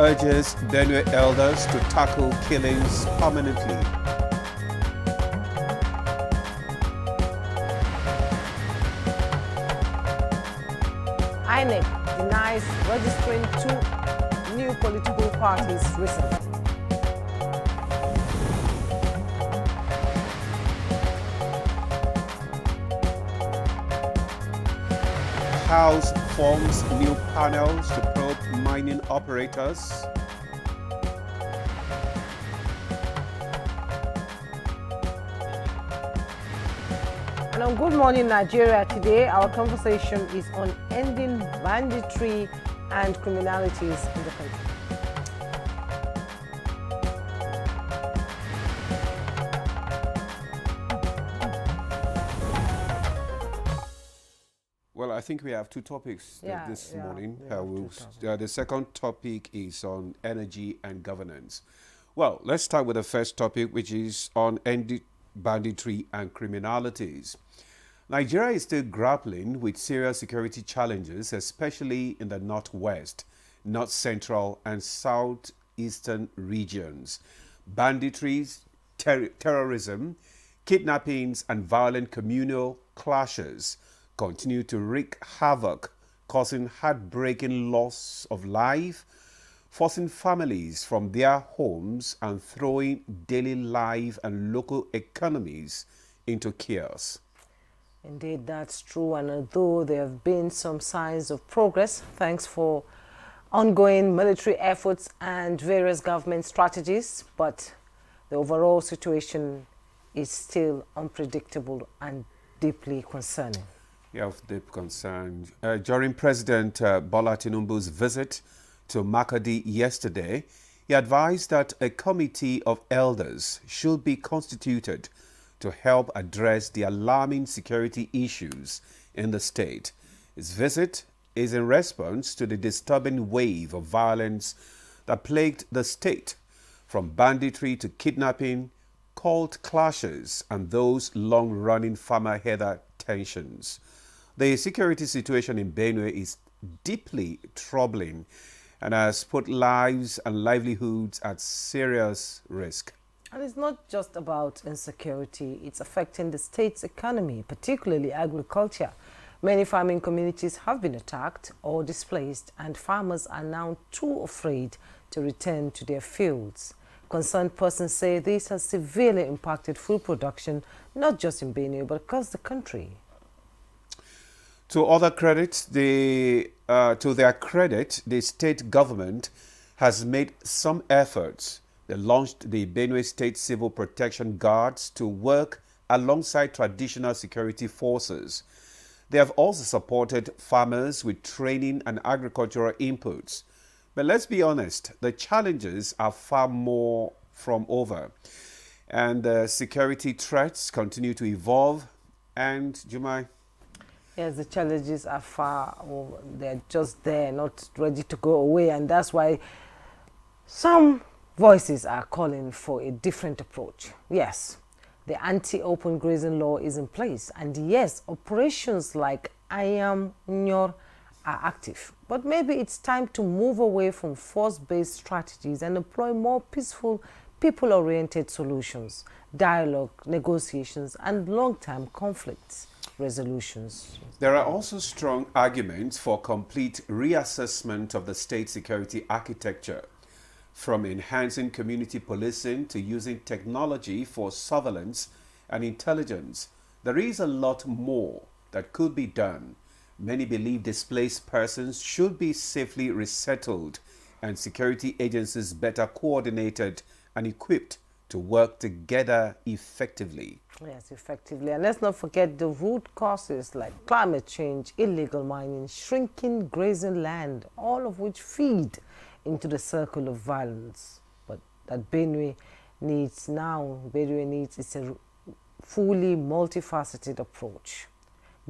urges Benue elders to tackle killings permanently. INEC denies registering two new political parties recently. House forms new panels to probe mining operators. And on Good Morning Nigeria today, our conversation is on ending banditry and criminalities in the country. Well, I think we have two topics this morning. The second topic is on energy and governance. Well, let's start with the first topic, which is on ending banditry and criminalities. Nigeria is still grappling with serious security challenges, especially in the northwest, north central, and southeastern regions. Banditries, terrorism, kidnappings, and violent communal clashes continue to wreak havoc, causing heartbreaking loss of life, forcing families from their homes and throwing daily life and local economies into chaos. Indeed, that's true. And although there have been some signs of progress, thanks for ongoing military efforts and various government strategies, but the overall situation is still unpredictable and deeply concerning. Yeah, of deep concern. During President Bola Tinubu's visit to Makadi yesterday, he advised that a committee of elders should be constituted to help address the alarming security issues in the state. His visit is in response to the disturbing wave of violence that plagued the state, from banditry to kidnapping, cult clashes, and those long-running farmer-herder tensions. The security situation in Benue is deeply troubling and has put lives and livelihoods at serious risk. And it's not just about insecurity, it's affecting the state's economy, particularly agriculture. Many farming communities have been attacked or displaced, and farmers are now too afraid to return to their fields. Concerned persons say this has severely impacted food production, not just in Benue, but across the country. To their credit, the state government has made some efforts. They launched the Benue State Civil Protection Guards to work alongside traditional security forces. They have also supported farmers with training and agricultural inputs. But let's be honest, the challenges are far more from over. And the security threats continue to evolve. And, Jumai? Yes, the challenges are they're just there, not ready to go away. And that's why some voices are calling for a different approach. Yes, the anti-open grazing law is in place. And yes, operations like Ayam Nyor are active. But maybe it's time to move away from force-based strategies and employ more peaceful, people-oriented solutions, dialogue, negotiations, and long-term conflicts resolutions. There are also strong arguments for complete reassessment of the state security architecture, from enhancing community policing to using technology for surveillance and intelligence. There is a lot more that could be done. Many believe displaced persons should be safely resettled and security agencies better coordinated and equipped to work together effectively. Yes, effectively. And let's not forget the root causes like climate change, illegal mining, shrinking grazing land, all of which feed into the circle of violence. But that Benue needs is a fully multifaceted approach.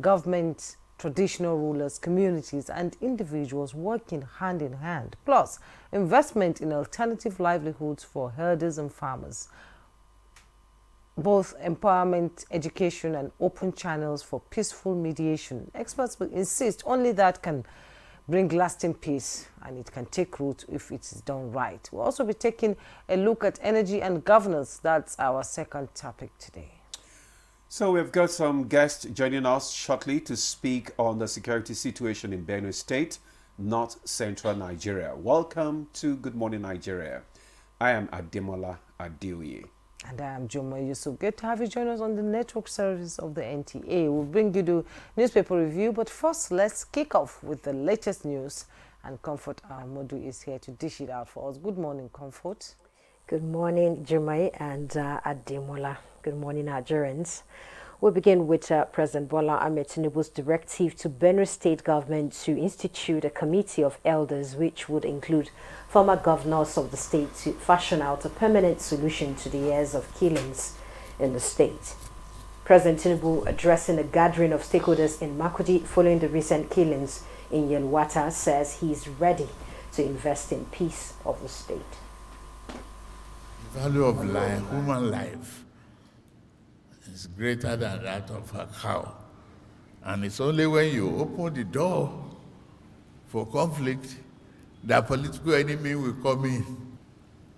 Government, traditional rulers, communities, and individuals working hand in hand. Plus, investment in alternative livelihoods for herders and farmers. Both empowerment, education, and open channels for peaceful mediation. Experts will insist only that can bring lasting peace, and it can take root if it is done right. We'll also be taking a look at energy and governance. That's our second topic today. So we've got some guests joining us shortly to speak on the security situation in Benue State, North Central Nigeria. Welcome to Good Morning Nigeria. I am Ademola Adeoye. And I am Juma Yusuf. Good to have you join us on the network service of the NTA. We'll bring you the newspaper review, but first let's kick off with the latest news. And Comfort Modu is here to dish it out for us. Good morning, Comfort. Good morning, Jumai and Ademola. Good morning, Nigerians. We'll begin with President Bola Ahmed Tinubu's directive to Benue State government to institute a committee of elders which would include former governors of the state to fashion out a permanent solution to the years of killings in the state. President Tinubu, addressing a gathering of stakeholders in Makurdi following the recent killings in Yelwata, says he is ready to invest in peace of the state. The value of life, human life, is greater than that of a cow. And it's only when you open the door for conflict that political enemy will come in.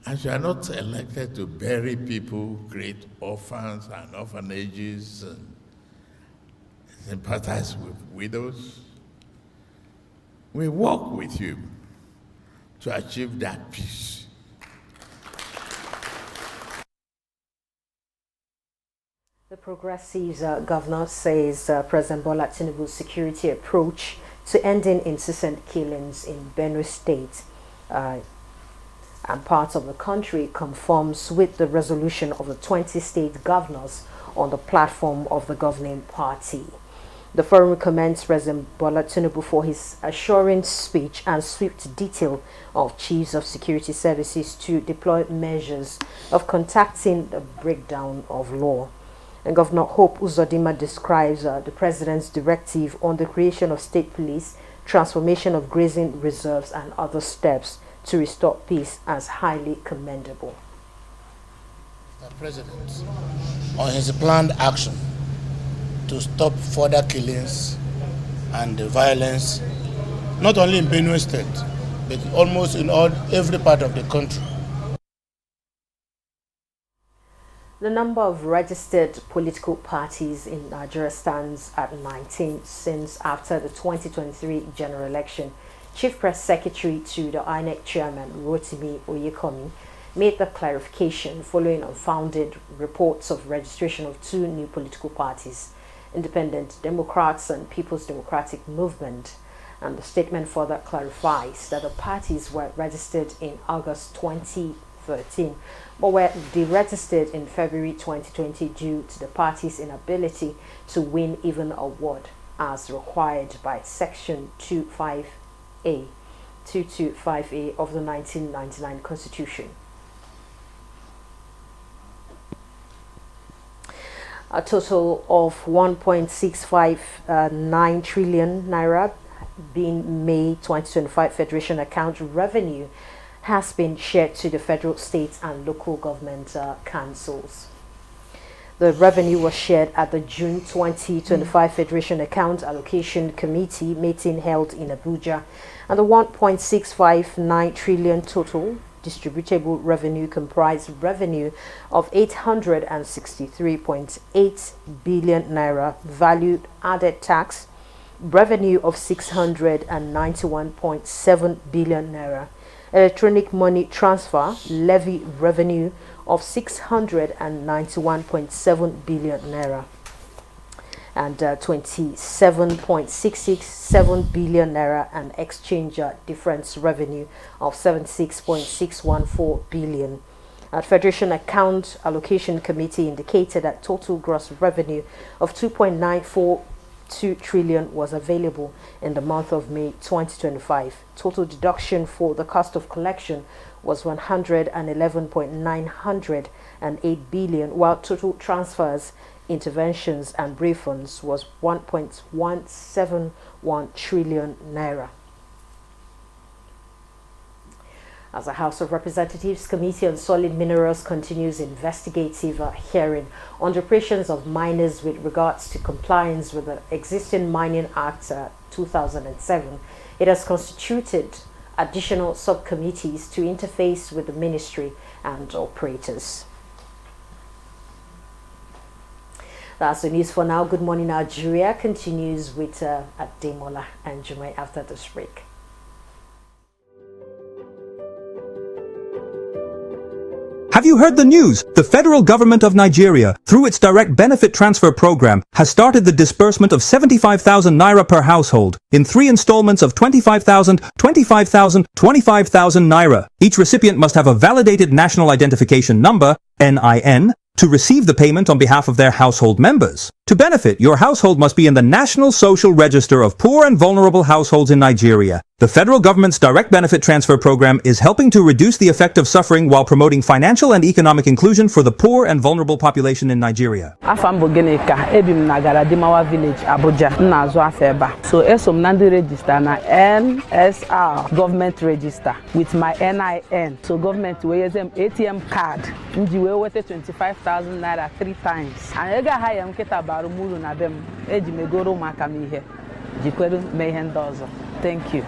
And you are not elected to bury people, create orphans and orphanages, and sympathize with widows. We work with you to achieve that peace. The Progressives governor says President Bola Tinubu's security approach to ending incessant killings in Benue State and parts of the country conforms with the resolution of the 20 state governors on the platform of the governing party. The forum commends President Bola Tinubu for his assuring speech and swift detail of chiefs of security services to deploy measures of contacting the breakdown of law. And Governor Hope Uzodinma describes the President's directive on the creation of state police, transformation of grazing reserves and other steps to restore peace as highly commendable. The President, on his planned action to stop further killings and violence, not only in Benue State, but almost in every part of the country. The number of registered political parties in Nigeria stands at 19 since after the 2023 general election. Chief Press Secretary to the INEC Chairman, Rotimi Oyekomi, made the clarification following unfounded reports of registration of two new political parties, Independent Democrats and People's Democratic Movement. And the statement further clarifies that the parties were registered in August 2013, but were deregistered in February 2020 due to the party's inability to win even a ward as required by Section 225A of the 1999 Constitution. A total of 1.659 trillion naira being May 2025 Federation account revenue has been shared to the federal, state and local government councils. The revenue was shared at the June 2025 Federation Account Allocation Committee meeting held in Abuja, and the 1.659 trillion total distributable revenue comprised revenue of 863.8 billion naira, valued added tax revenue of 691.7 billion naira, electronic money transfer levy revenue of 691.7 billion naira, and 27.667 billion naira, and exchange difference revenue of 76.614 billion. Federation Account Allocation Committee indicated that total gross revenue of 2.942 trillion was available in the month of May 2025. Total deduction for the cost of collection was 111.908 billion, while total transfers, interventions and refunds was 1.171 trillion naira. As the House of Representatives Committee on Solid Minerals continues investigative hearing on the operations of miners with regards to compliance with the existing Mining Act 2007, It has constituted additional subcommittees to interface with the ministry and operators. That's the news for now. Good Morning Nigeria continues with Ademola and Jumai after this break. Have you heard the news? The federal government of Nigeria, through its direct benefit transfer program, has started the disbursement of 75,000 naira per household in 3 installments of 25,000, 25,000, 25,000 naira. Each recipient must have a validated national identification number, NIN, to receive the payment on behalf of their household members. To benefit, your household must be in the National Social Register of Poor and Vulnerable Households in Nigeria. The federal government's direct benefit transfer program is helping to reduce the effect of suffering while promoting financial and economic inclusion for the poor and vulnerable population in Nigeria. Afambo Geneka, Ebim Nagara Dimawa Village, Abuja, Nazo Afeba. So Esom Nandi register na NSR government register with my NIN. So government we use ATM card. Nji we wete 25,000 naira 3 times. And ega haya mketa barumuru na dem eji megoro makamihe. Jikweru mehendozo. Thank you.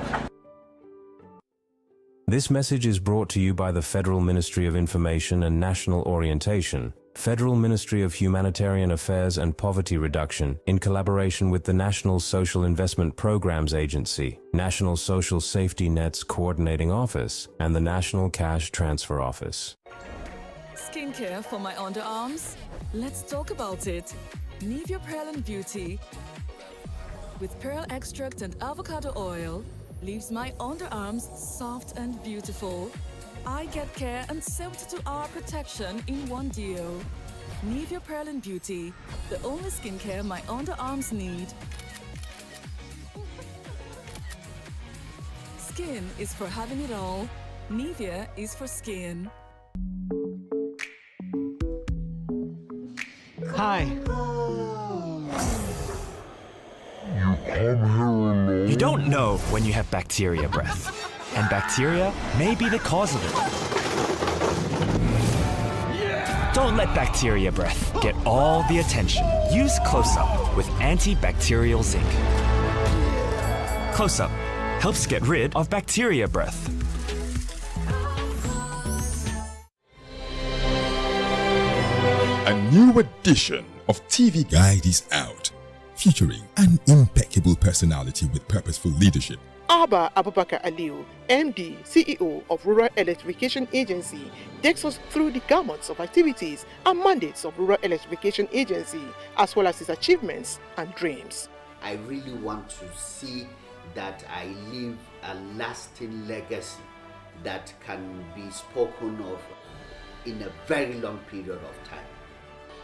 This message is brought to you by the Federal Ministry of Information and National Orientation, Federal Ministry of Humanitarian Affairs and Poverty Reduction, in collaboration with the National Social Investment Programs Agency, National Social Safety Nets Coordinating Office, and the National Cash Transfer Office. Skincare for my underarms? Let's talk about it. Nivea Pearl and Beauty with pearl extract and avocado oil leaves my underarms soft and beautiful. I get care and 72-hour protection in one deal. Nivea Pearl and Beauty, the only skincare my underarms need. Skin is for having it all. Nivea is for skin. Hi. You don't know when you have bacteria breath, and bacteria may be the cause of it. Don't let bacteria breath get all the attention. Use Close-Up with antibacterial zinc. Close-Up helps get rid of bacteria breath. A new edition of TV Guide is out, featuring an impeccable personality with purposeful leadership. Abba Abubakar Aliu, MD, CEO of Rural Electrification Agency, takes us through the gamut of activities and mandates of Rural Electrification Agency, as well as its achievements and dreams. I really want to see that I leave a lasting legacy that can be spoken of in a very long period of time.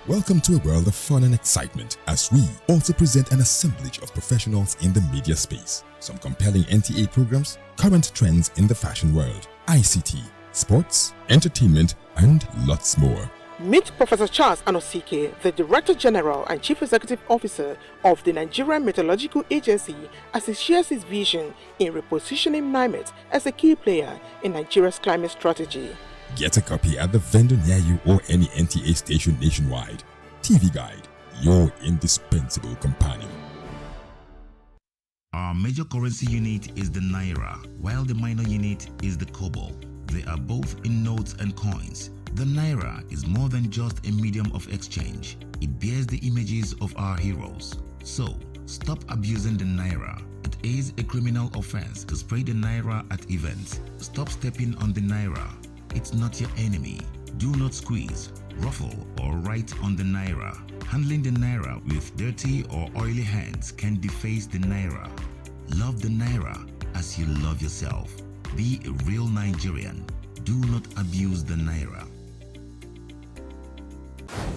Welcome to a world of fun and excitement as we also present an assemblage of professionals in the media space. Some compelling NTA programs, current trends in the fashion world, ICT, sports, entertainment, and lots more. Meet Professor Charles Anosike, the Director General and Chief Executive Officer of the Nigerian Meteorological Agency, as he shares his vision in repositioning NIMET as a key player in Nigeria's climate strategy. Get a copy at the vendor near you or any NTA station nationwide. TV Guide, your indispensable companion. Our major currency unit is the Naira, while the minor unit is the Kobo. They are both in notes and coins. The Naira is more than just a medium of exchange. It bears the images of our heroes. So, stop abusing the Naira. It is a criminal offense to spray the Naira at events. Stop stepping on the Naira. It's not your enemy. Do not squeeze, ruffle, or write on the Naira. Handling the Naira with dirty or oily hands can deface the Naira. Love the Naira as you love yourself. Be a real Nigerian. Do not abuse the Naira.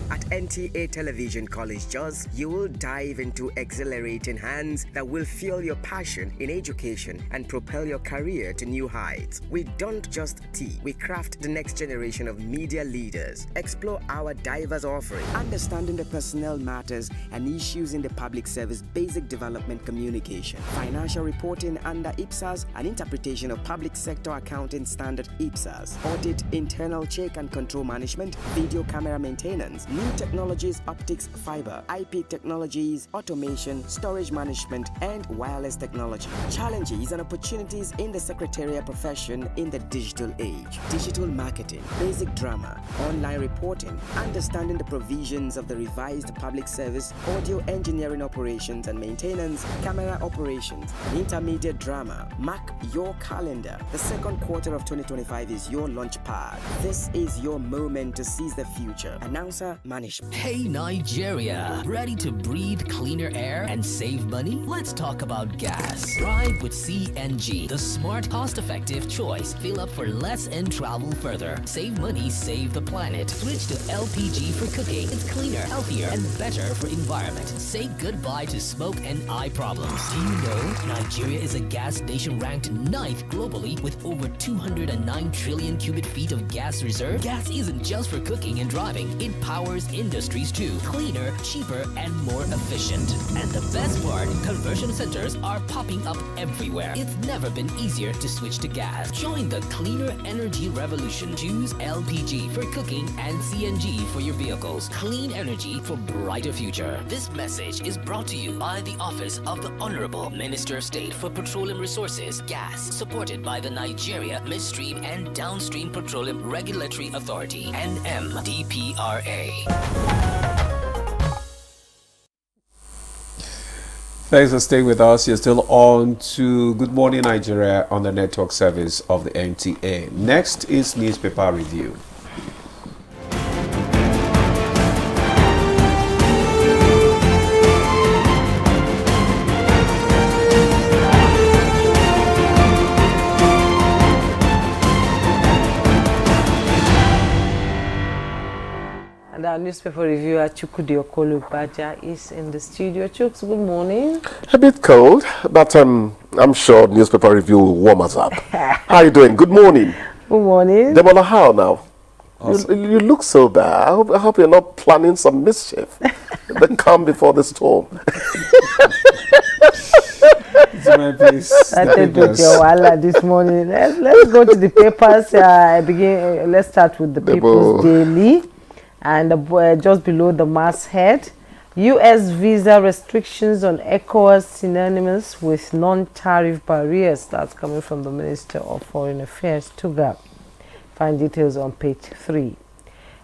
At NTA Television College Jos, you will dive into exhilarating hands that will fuel your passion in education and propel your career to new heights. We don't just teach, we craft the next generation of media leaders. Explore our diverse offering, understanding the personnel matters and issues in the public service, basic development communication, financial reporting under IPSAS, and interpretation of public sector accounting standard IPSAS, audit, internal check and control management, video camera maintenance, new technologies, optics, fiber, IP technologies, automation, storage management, and wireless technology. Challenges and opportunities in the secretarial profession in the digital age. Digital marketing, basic drama, online reporting, understanding the provisions of the revised public service, audio engineering operations and maintenance, camera operations, and intermediate drama. Mark your calendar. The second quarter of 2025 is your launch pad. This is your moment to seize the future. Announcer management. Hey Nigeria, ready to breathe cleaner air and save money? Let's talk about gas. Drive with CNG, the smart, cost-effective choice. Fill up for less and travel further. Save money, save the planet. Switch to LPG for cooking. It's cleaner, healthier, and better for environment. Say goodbye to smoke and eye problems. Do you know Nigeria is a gas nation ranked 9th globally with over 209 trillion cubic feet of gas reserve? Gas isn't just for cooking and driving. It powers industries too. Cleaner, cheaper, and more efficient. And the best part, conversion centers are popping up everywhere. It's never been easier to switch to gas. Join the cleaner energy revolution. Choose LPG for cooking and CNG for your vehicles. Clean energy for brighter future. This message is brought to you by the Office of the Honorable Minister of State for Petroleum Resources, Gas, supported by the Nigeria Midstream and Downstream Petroleum Regulatory Authority, NMDPRA. Thanks for staying with us. You're still on to Good Morning Nigeria on the network service of the NTA. Next is newspaper review. And our newspaper reviewer, Chukwudi Okolu-Baja, is in the studio. Chuks, good morning. A bit cold, but I'm sure newspaper review will warm us up. How are you doing? Good morning. Good morning. Demola, how now? Awesome. You look so bad. I hope you're not planning some mischief. The calm before the storm. This morning. Let's go to the papers. Let's start with the People's Daily. And just below the masthead, U.S. visa restrictions on ECOWAS synonymous with non-tariff barriers. That's coming from the Minister of Foreign Affairs, Tuga. Find details on page 3.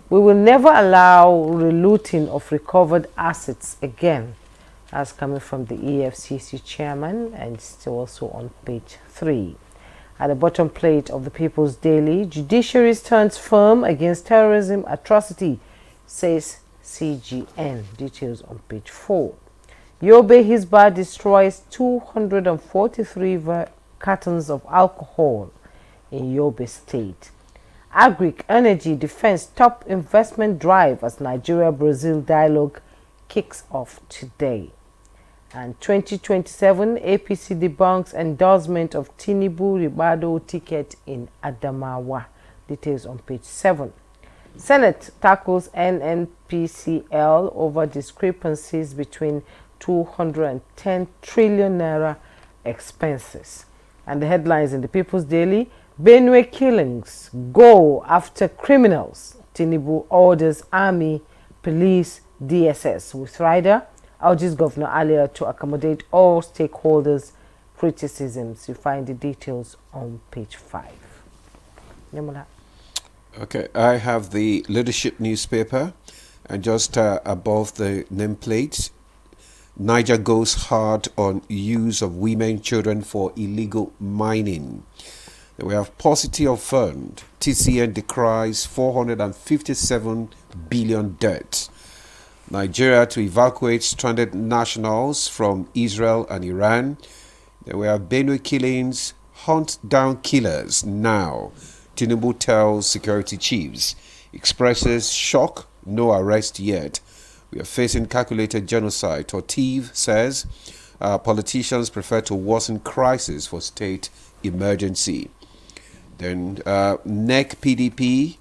We will never allow relooting of recovered assets again. That's coming from the EFCC chairman, and still also on page 3. At the bottom plate of the People's Daily, judiciary stands firm against terrorism atrocity, says CGN. Details on page 4. Yobe Hisbah destroys 243 cartons of alcohol in Yobe State. Agric Energy Defense top investment drive as Nigeria-Brazil dialogue kicks off today. And 2027 APC debunks endorsement of Tinubu Ribado ticket in Adamawa. Details on page 7. Senate tackles NNPCL over discrepancies between 210 trillion naira expenses. And the headlines in the People's Daily: Benue killings go after criminals. Tinubu orders army, police, DSS with rider. Urges Governor Alia to accommodate all stakeholders' criticisms. You find the details on page 5. Nemola. Okay, I have the Leadership newspaper, and just above the nameplate, Niger goes hard on use of women children for illegal mining. We have Positive of Fund. TCN decries 457 billion debt. Nigeria to evacuate stranded nationals from Israel and Iran. We have Benue killings, hunt down killers now. Tinubu tells security chiefs. Expresses shock, no arrest yet. We are facing calculated genocide. Tortiv says politicians prefer to worsen crisis for state emergency. Then NEC PDP.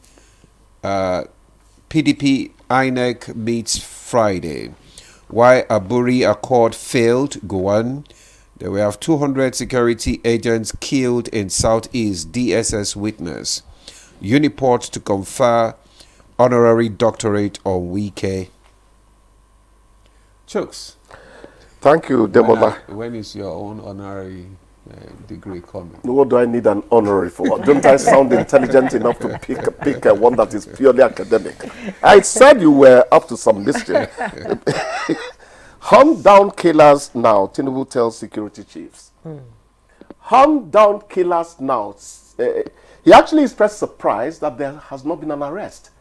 PDP INEC meets Friday. Why Aburi Accord failed, Gowan. Then we have 200 security agents killed in Southeast, DSS witness. Uniport to confer honorary doctorate on Wike. Chooks. Thank you, Demola. When is your own honorary degree coming? What do I need an honorary for? Don't I sound intelligent enough to pick one that is purely academic? I said you were up to some mischief. Hunt down killers now, Tinubu tells security chiefs. Hunt down killers now. He actually expressed surprise that there has not been an arrest.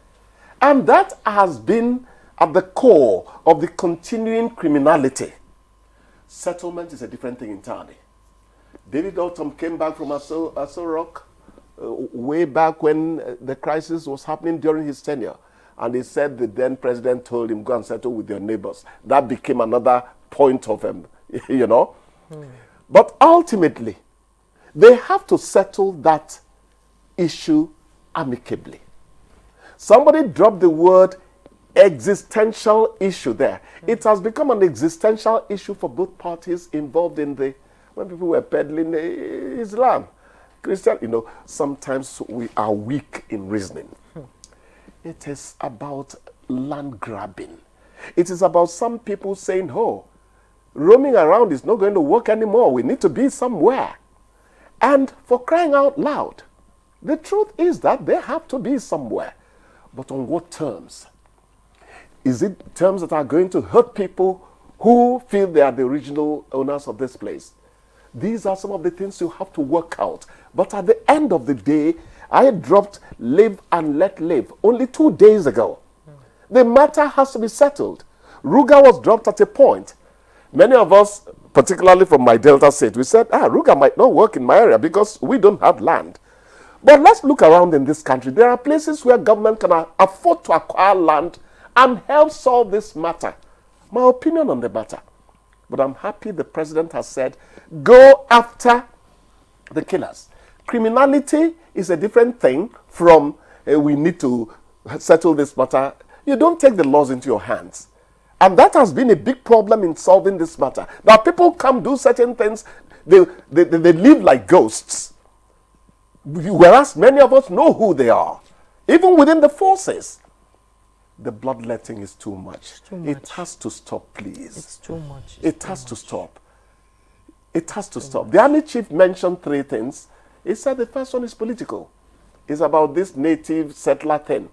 And that has been at the core of the continuing criminality. Settlement is a different thing entirely. David Autumn came back from Aso Rock way back when the crisis was happening during his tenure. And he said the then president told him, go and settle with your neighbors. That became another point of him, you know. But ultimately, they have to settle that issue amicably. Somebody dropped the word existential issue there. It has become an existential issue for both parties involved in when people were peddling Islam. Christian, you know, sometimes we are weak in reasoning. It is about land grabbing. It is about some people saying, oh, roaming around is not going to work anymore. We need to be somewhere. And for crying out loud, the truth is that they have to be somewhere. But on what terms? Is it terms that are going to hurt people who feel they are the original owners of this place? These are some of the things you have to work out. But at the end of the day, I dropped live and let live only 2 days ago. The matter has to be settled. Ruga was dropped at a point. Many of us, particularly from my Delta state, we said, Ruga might not work in my area because we don't have land. But let's look around in this country. There are places where government can afford to acquire land and help solve this matter. My opinion on the matter. But I'm happy the president has said, go after the killers. Criminality is a different thing from we need to settle this matter. You don't take the laws into your hands. And that has been a big problem in solving this matter. Now people come do certain things, they live like ghosts. Whereas many of us know who they are. Even within the forces. The bloodletting is too much. It has to stop, please. It's too much. It has to stop. It has to stop. The army chief mentioned 3 things. He said the first one is political. It's about this native settler thing.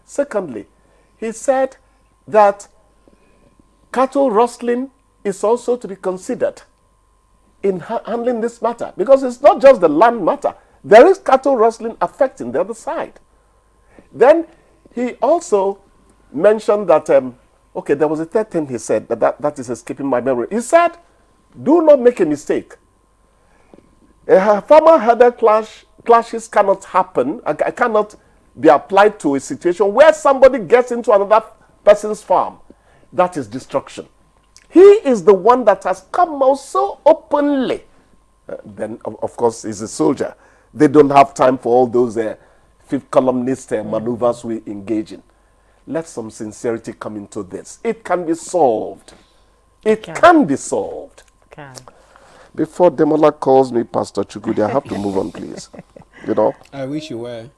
Secondly, he said that cattle rustling is also to be considered in handling this matter. Because it's not just the land matter. There is cattle rustling affecting the other side. Then he also mentioned that, okay, there was a third thing he said, that is escaping my memory. He said, do not make a mistake. Farmer-herder clashes cannot happen, cannot be applied to a situation where somebody gets into another person's farm. That is destruction. He is the one that has come out so openly. Then, of course, he's a soldier. They don't have time for all those fifth columnist maneuvers we engage in. Let some sincerity come into this. It can be solved. It can be solved. Before Demola calls me Pastor Chukudi, I have to move on, please. You know? I wish you were.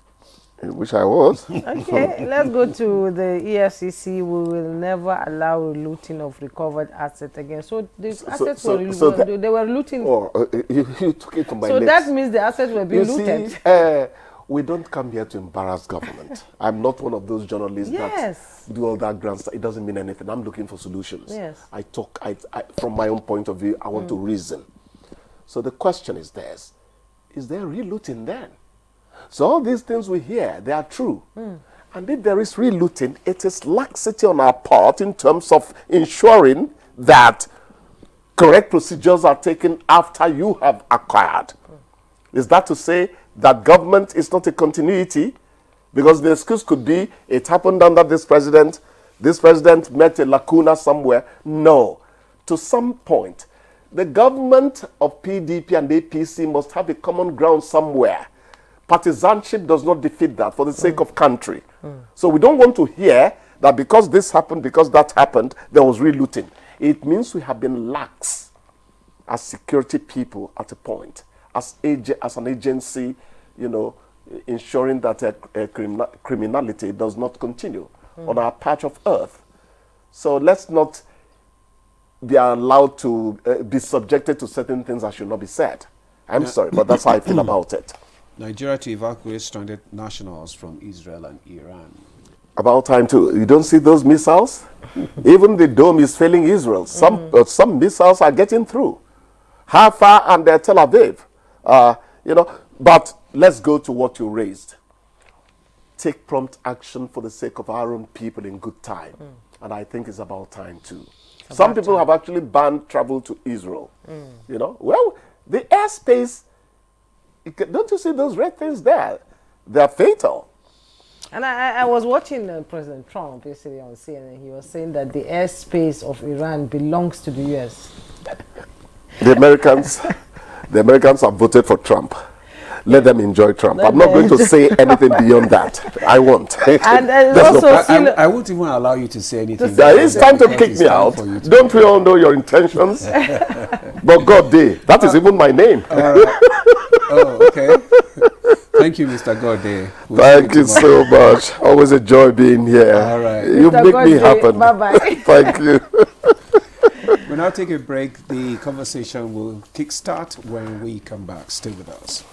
I wish I was. Okay, let's go to the EFCC. We will never allow looting of recovered assets again. So these assets they were looting. Oh, you took it from my lips. So that means the assets were being looted. See, we don't come here to embarrass government. I'm not one of those journalists that do all that grand stuff. It doesn't mean anything. I'm looking for solutions. Yes. I from my own point of view, I want to reason. So the question is this: is there real looting then? So all these things we hear, they are true. And if there is real looting, it is laxity on our part in terms of ensuring that correct procedures are taken after you have acquired. Is that to say that government is not a continuity? Because the excuse could be, it happened under this president met a lacuna somewhere. No. To some point, the government of PDP and APC must have a common ground somewhere. Partisanship does not defeat that for the sake of country. So we don't want to hear that because this happened, because that happened, there was real looting. It means we have been lax as security people at a point, as an agency, you know, ensuring that criminality does not continue on our patch of earth. So let's not be allowed to be subjected to certain things that should not be said. I'm sorry, but that's how I feel about it. Nigeria to evacuate stranded nationals from Israel and Iran. About time too. You don't see those missiles? Even the dome is failing Israel. Some missiles are getting through. Haifa and Tel Aviv. But let's go to what you raised. Take prompt action for the sake of our own people in good time. And I think it's about time too. Some people have actually banned travel to Israel. Well, the airspace, don't you see those red things there? They're fatal. And I was watching President Trump yesterday on CNN. He was saying that the airspace of Iran belongs to the U.S. The Americans have voted for Trump. Let them enjoy Trump. I'm not going to say anything beyond that. I won't. And I won't even allow you to say anything. It's time to kick me out. Don't we all know your intentions? But God day, that is even my name. Oh, okay. Thank you, Mr. Gode. Thank you so much. Always a joy being here. All right. You Mr. make me happen. Bye-bye. Thank you. We'll now take a break. The conversation will kickstart when we come back. Stay with us.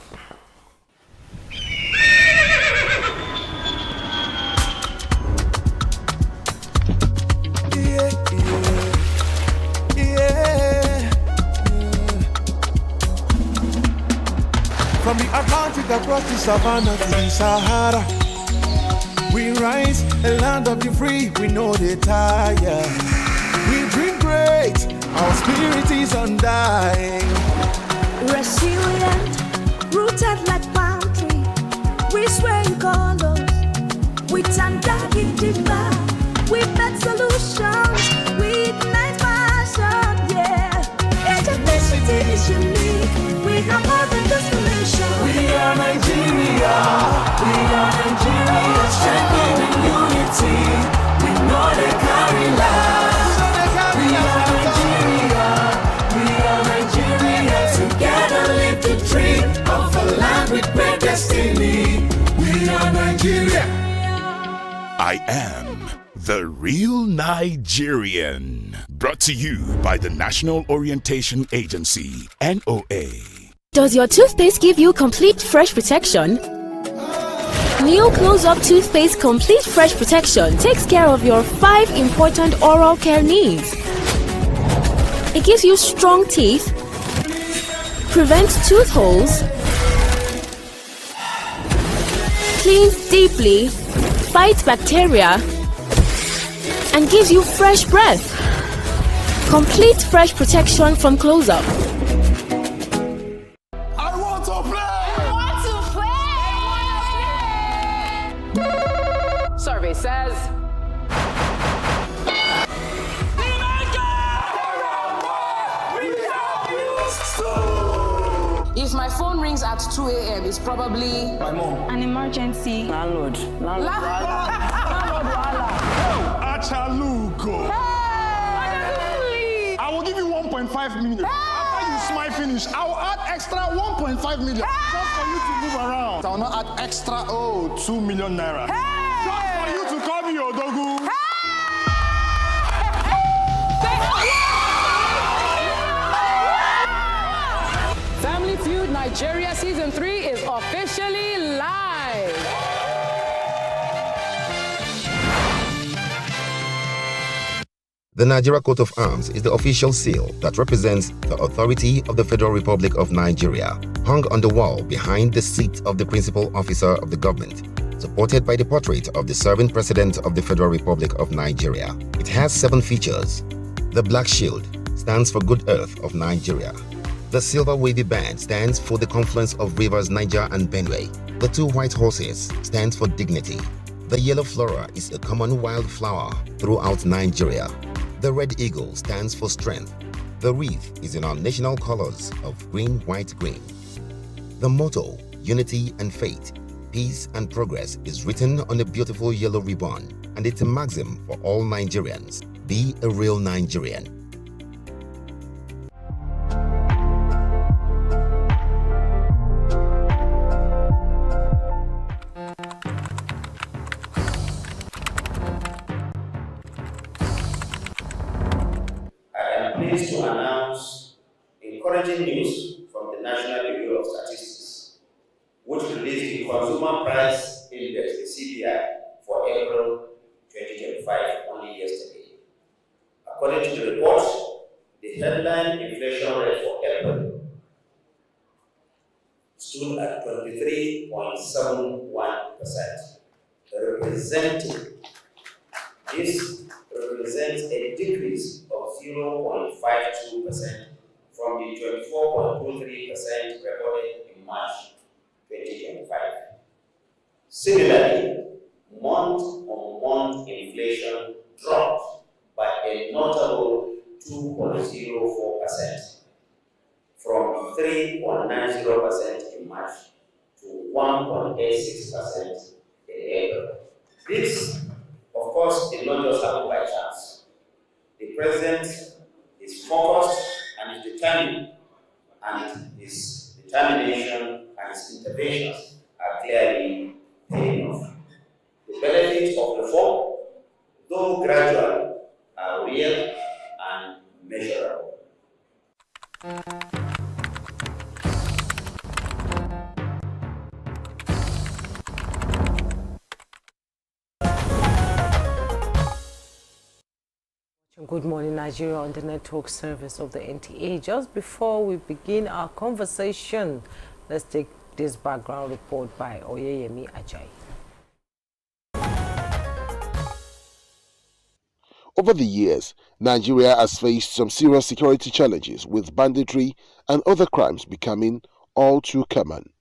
From the Atlantic across the savannah to the Sahara, we rise, a land of the free, we know they tire. We dream great, our spirit is undying. Resilient, rooted like palm tree, we sway in colors, with undying demand, we make solutions, we ignite passion, yeah. Ethnicity is unique, we have more than just a we are Nigeria, strengthening unity, we know they carry lives. We are Nigeria, together live the dream of a land with great destiny. We are Nigeria. I am the real Nigerian. Brought to you by the National Orientation Agency, NOA. Does your toothpaste give you complete fresh protection? New Close-Up Toothpaste Complete Fresh Protection takes care of your 5 important oral care needs. It gives you strong teeth, prevents tooth holes, cleans deeply, fights bacteria, and gives you fresh breath. Complete fresh protection from Close-Up. Survey says if my phone rings at 2 a.m., it's probably my mom. An emergency. Landlord. Achaluko. I will give you 1.5 million. After you smile finish, I will add extra 1.5 million just for you to move around. I will not add extra 2 million naira. Just for you to call me Odogu. Family Feud Nigeria Season 3 is officially live. The Nigeria Coat of Arms is the official seal that represents the authority of the Federal Republic of Nigeria, hung on the wall behind the seat of the principal officer of the government, supported by the portrait of the serving president of the Federal Republic of Nigeria. It has 7 features. The black shield stands for Good Earth of Nigeria. The silver wavy band stands for the confluence of rivers Niger and Benue. The 2 white horses stands for dignity. The yellow flora is a common wildflower throughout Nigeria. The red eagle stands for strength. The wreath is in our national colors of green, white, green. The motto, unity and faith, peace and progress, is written on a beautiful yellow ribbon, and it's a maxim for all Nigerians. Be a real Nigerian. pleased to announce encouraging news from the National Bureau of Statistics, which released the Consumer Price Index, the CPI, for April 2025, only yesterday. According to the report, the headline inflation rate for April stood at 23.71%, this represents a decrease of 0.52% from the 24.23% recorded in March 2025. Similarly, month-on-month inflation dropped by a notable 2.04% from 3.90% in March to 1.86% in April. This, of course, did not just happen by chance. The President is focused and is determined, and his determination and his interventions are clearly paying off. The benefits of reform, though gradual, are real and measurable. Good morning, Nigeria, on the network service of the NTA. Just before we begin our conversation, let's take this background report by Oyeyemi Ajayi. Over the years, Nigeria has faced some serious security challenges, with banditry and other crimes becoming all too common.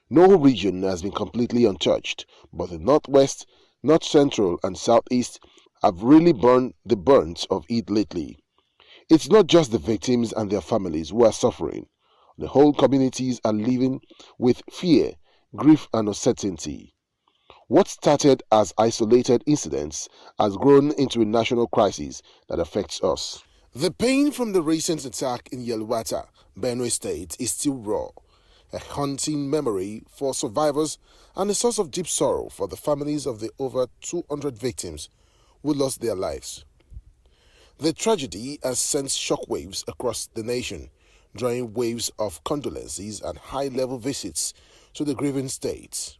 No region has been completely untouched, but the Northwest, North Central and Southeast have really borne the brunt of it lately. It's not just the victims and their families who are suffering. The whole communities are living with fear, grief and uncertainty. What started as isolated incidents has grown into a national crisis that affects us. The pain from the recent attack in Yelwata, Benue State, is still raw, a haunting memory for survivors and a source of deep sorrow for the families of the over 200 victims who lost their lives. The tragedy has sent shockwaves across the nation, drawing waves of condolences and high-level visits to the grieving states.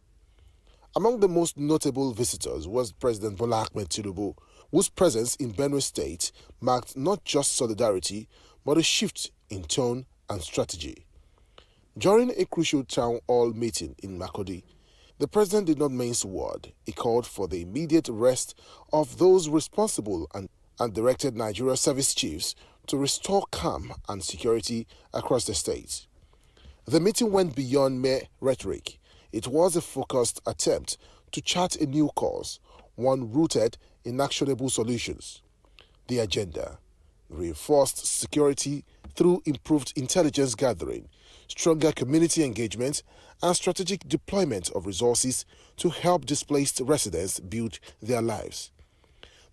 Among the most notable visitors was President Bola Ahmed Tinubu, whose presence in Benue State marked not just solidarity, but a shift in tone and strategy. During a crucial town hall meeting in Makurdi, the president did not mince word. He called for the immediate arrest of those responsible and directed Nigeria service chiefs to restore calm and security across the state. The meeting went beyond mere rhetoric. It was a focused attempt to chart a new course, one rooted in actionable solutions. The agenda: reinforced security through improved intelligence gathering, stronger community engagement, and strategic deployment of resources to help displaced residents build their lives.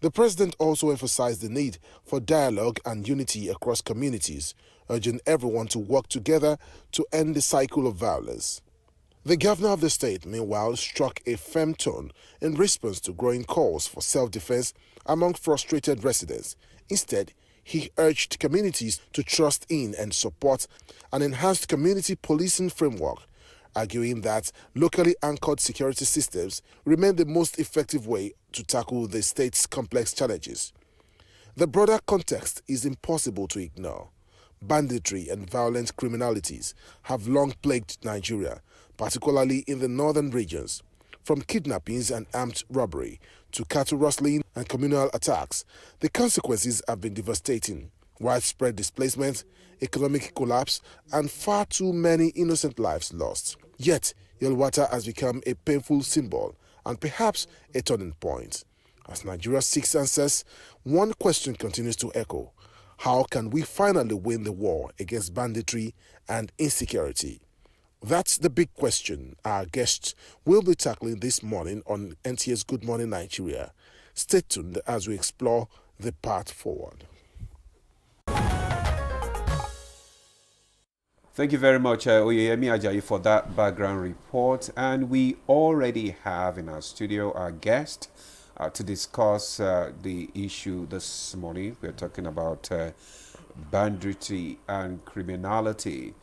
The president also emphasized the need for dialogue and unity across communities, urging everyone to work together to end the cycle of violence. The governor of the state, meanwhile, struck a firm tone in response to growing calls for self-defense among frustrated residents. Instead, he urged communities to trust in and support an enhanced community policing framework, arguing that locally anchored security systems remain the most effective way to tackle the state's complex challenges. The broader context is impossible to ignore. Banditry and violent criminalities have long plagued Nigeria, particularly in the northern regions. From kidnappings and armed robbery to cattle rustling and communal attacks, the consequences have been devastating. Widespread displacement, economic collapse, and far too many innocent lives lost. Yet, Yelwata has become a painful symbol and perhaps a turning point. As Nigeria seeks answers, one question continues to echo: how can we finally win the war against banditry and insecurity? That's the big question our guests will be tackling this morning on NTA's Good Morning Nigeria. Stay tuned as we explore the path forward. Thank you very much, Oyeyemi Ajayi, for that background report. And we already have in our studio our guest to discuss the issue this morning. We're talking about banditry and criminality.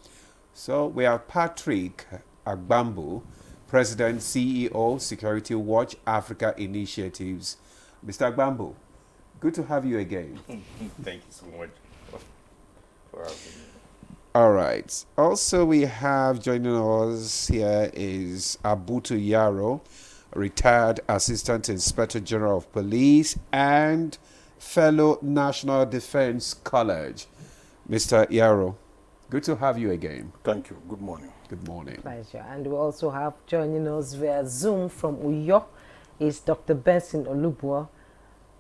So we have Patrick Agbambu, President, CEO, Security Watch Africa Initiatives. Mr. Agbambu, good to have you again. Thank you so much for having me. All right. Also, we have joining us here is Abutu Yaro, retired Assistant Inspector General of Police and fellow National Defense College. Mr. Yaro, good to have you again. Thank you. Good morning. Good morning. Pleasure. And we also have joining us via Zoom from Uyo is Dr. Benson Olubuo,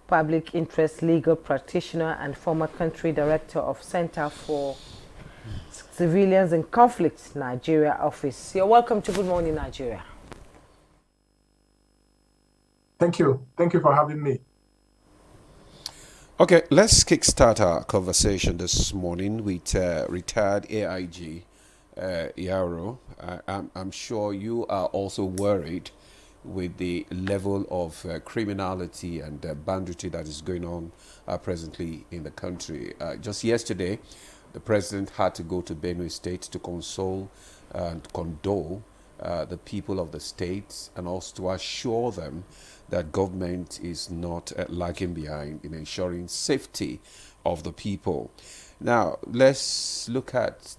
Public Interest Legal Practitioner and former Country Director of Center for Civilians in Conflict, Nigeria office. You're welcome to Good Morning Nigeria. Thank you. Thank you for having me. Okay, let's kickstart our conversation this morning with retired AIG Yaro. I'm sure you are also worried with the level of criminality and banditry that is going on presently in the country. Just yesterday, the president had to go to Benue State to console and condole the people of the state and also to assure them that government is not lagging behind in ensuring safety of the people. Now, let's look at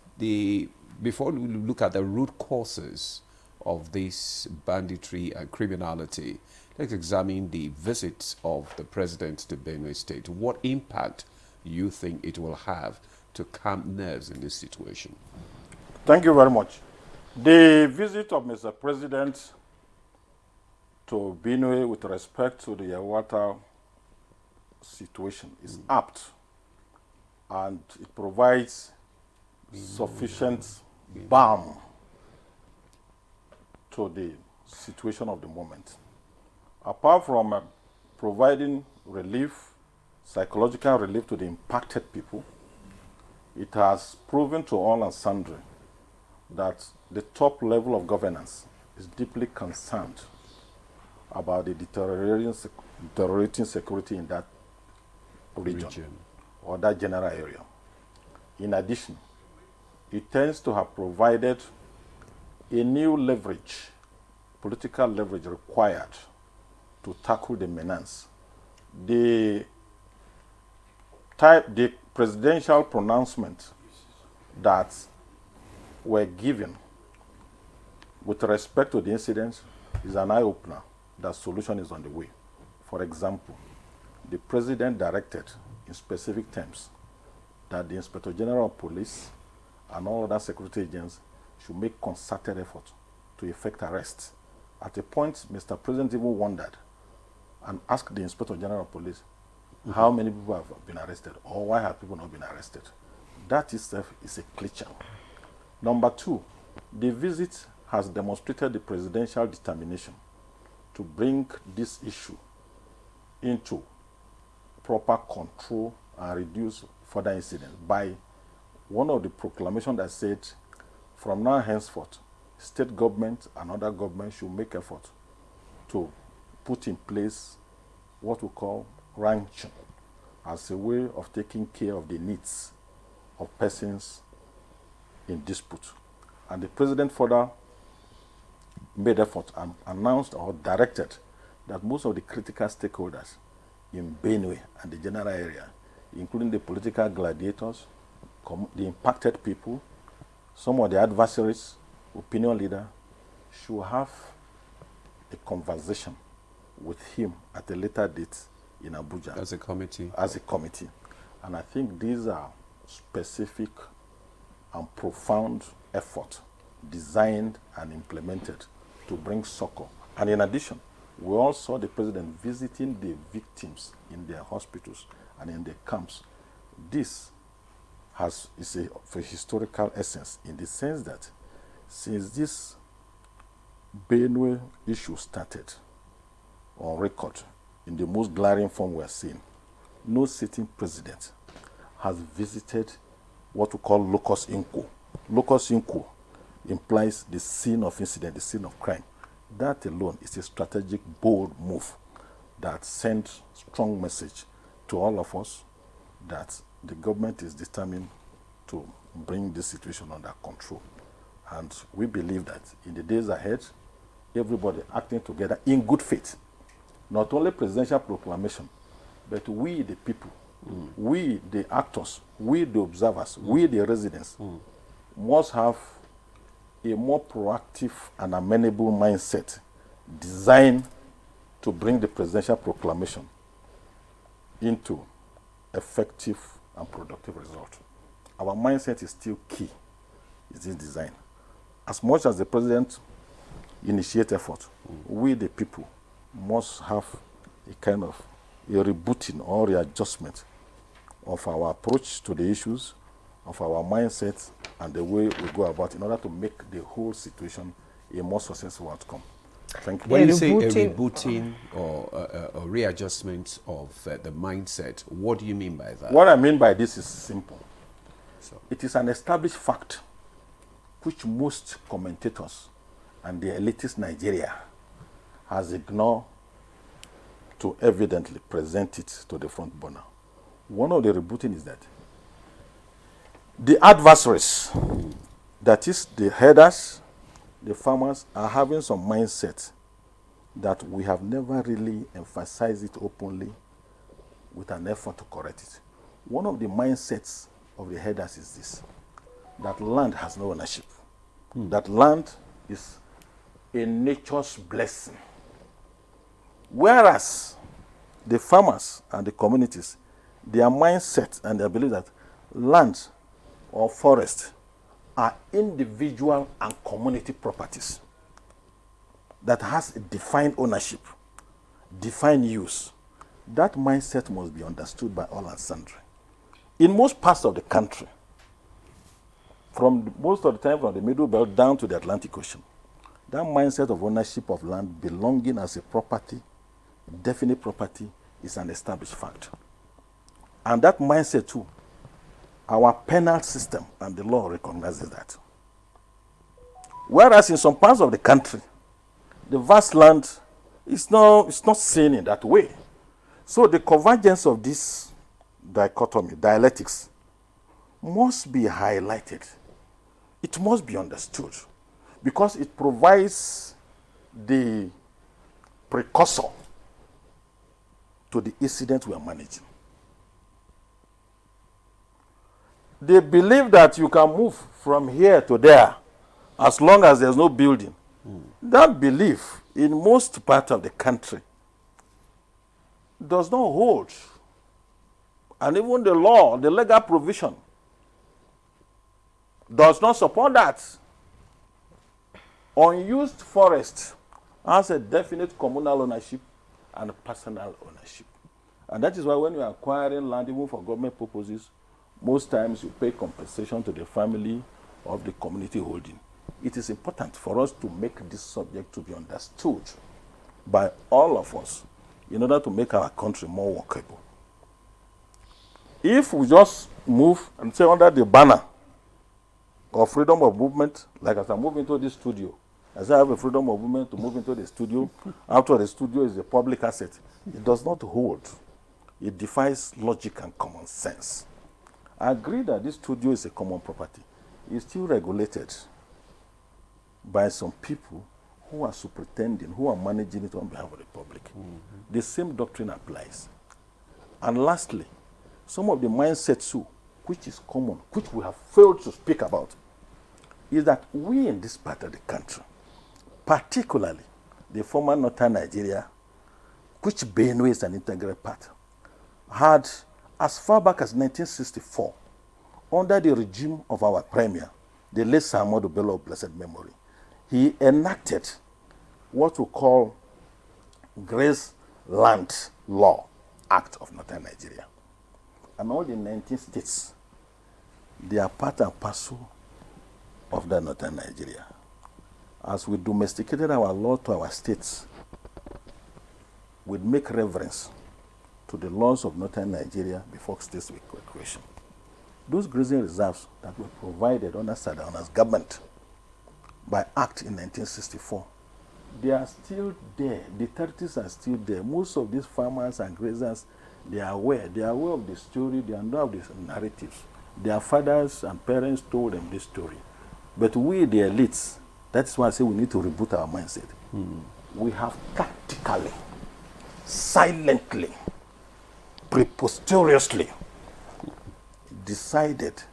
before we look at the root causes of this banditry and criminality, let's examine the visit of the president to Benue State. What impact you think it will have to calm nerves in this situation? Thank you very much. The visit of Mr. President to Benue with respect to the water situation is apt, and it provides sufficient balm to the situation of the moment. Apart from providing relief, psychological relief to the impacted people, it has proven to all and sundry that the top level of governance is deeply concerned about the deteriorating security in that region or that general area. In addition, it tends to have provided a new leverage, political leverage required to tackle the menace. The presidential pronouncement that were given with respect to the incidents is an eye-opener that solution is on the way. For example, the president directed in specific terms that the Inspector General of Police and all other security agents should make concerted effort to effect arrests. At a point, Mr. President even wondered and asked the Inspector General of Police how many people have been arrested or why have people not been arrested. That itself is a cliché. Number two, the visit has demonstrated the presidential determination to bring this issue into proper control and reduce further incidents by one of the proclamations that said, from now henceforth, state government and other governments should make effort to put in place what we call ranching as a way of taking care of the needs of persons in dispute. And the president further made effort and announced or directed that most of the critical stakeholders in Benue and the general area, including the political gladiators, the impacted people, some of the adversaries, opinion leaders, should have a conversation with him at a later date in Abuja. As a committee? As a committee. And I think these are specific and profound efforts designed and implemented to bring succor. And in addition, we also saw the president visiting the victims in their hospitals and in their camps. This is of a historical essence in the sense that since this Benue issue started on record in the most glaring form we are seeing, no sitting president has visited what we call locus inquo. Locus inquo implies the scene of incident, the scene of crime. That alone is a strategic, bold move that sends strong message to all of us that the government is determined to bring this situation under control. And we believe that in the days ahead, everybody acting together in good faith, not only presidential proclamation, but we the people, we the actors, we the observers, we the residents, must have a more proactive and amenable mindset designed to bring the presidential proclamation into effective and productive result. Our mindset is still key, is this design. As much as the president initiate effort, we the people must have a kind of a rebooting or readjustment of our approach to the issues, of our mindset, and the way we go about in order to make the whole situation a more successful outcome. Thank you. When you say a rebooting or a readjustment of the mindset, what do you mean by that? What I mean by this is simple. It is an established fact which most commentators and the elitist Nigeria has ignored to evidently present it to the front burner. One of the rebooting is that the adversaries, that is the headers, the farmers, are having some mindset that we have never really emphasized it openly with an effort to correct it. One of the mindsets of the headers is this, that land has no ownership. That land is a nature's blessing. Whereas the farmers and the communities, their mindset and their belief that land or forest are individual and community properties that has a defined ownership, defined use. That mindset must be understood by all and sundry. In most parts of the country, most of the time from the Middle Belt down to the Atlantic Ocean, that mindset of ownership of land belonging as a property, definite property, is an established fact. And that mindset too, our penal system and the law recognizes that. Whereas in some parts of the country, the vast land is not seen in that way. So the convergence of this dichotomy, dialectics, must be highlighted. It must be understood because it provides the precursor to the incident we are managing. They believe that you can move from here to there as long as there's no building. That belief in most parts of the country does not hold. And even the law, the legal provision, does not support that. Unused forest has a definite communal ownership and personal ownership. And that is why when you are acquiring land, even for government purposes, most times you pay compensation to the family of the community holding. It is important for us to make this subject to be understood by all of us in order to make our country more workable. If we just move and say under the banner of freedom of movement, like as I move into this studio, as I have a freedom of movement to move into the studio, after the studio is a public asset, it does not hold. It defies logic and common sense. I agree that this studio is a common property. It's still regulated by some people who are superintending, who are managing it on behalf of the public. The same doctrine applies. And lastly, some of the mindsets too, which is common, which we have failed to speak about, is that we in this part of the country, particularly the former northern Nigeria, which Benue is an integral part, had as far back as 1964, under the regime of our premier, the late Sir Ahmadu Bello of blessed memory, he enacted what we call Grace Land Law Act of Northern Nigeria. And all the 19 states, they are part and parcel of the Northern Nigeria. As we domesticated our law to our states, we make reverence to the laws of Northern Nigeria before states were creation. Those grazing reserves that were provided under Sardauna's government by Act in 1964, they are still there. The territories are still there. Most of these farmers and grazers, They are aware. They are aware of the story. They are aware of the narratives. Their fathers and parents told them this story. But we, the elites, that's why I say we need to reboot our mindset. We have tactically, silently, preposterously decided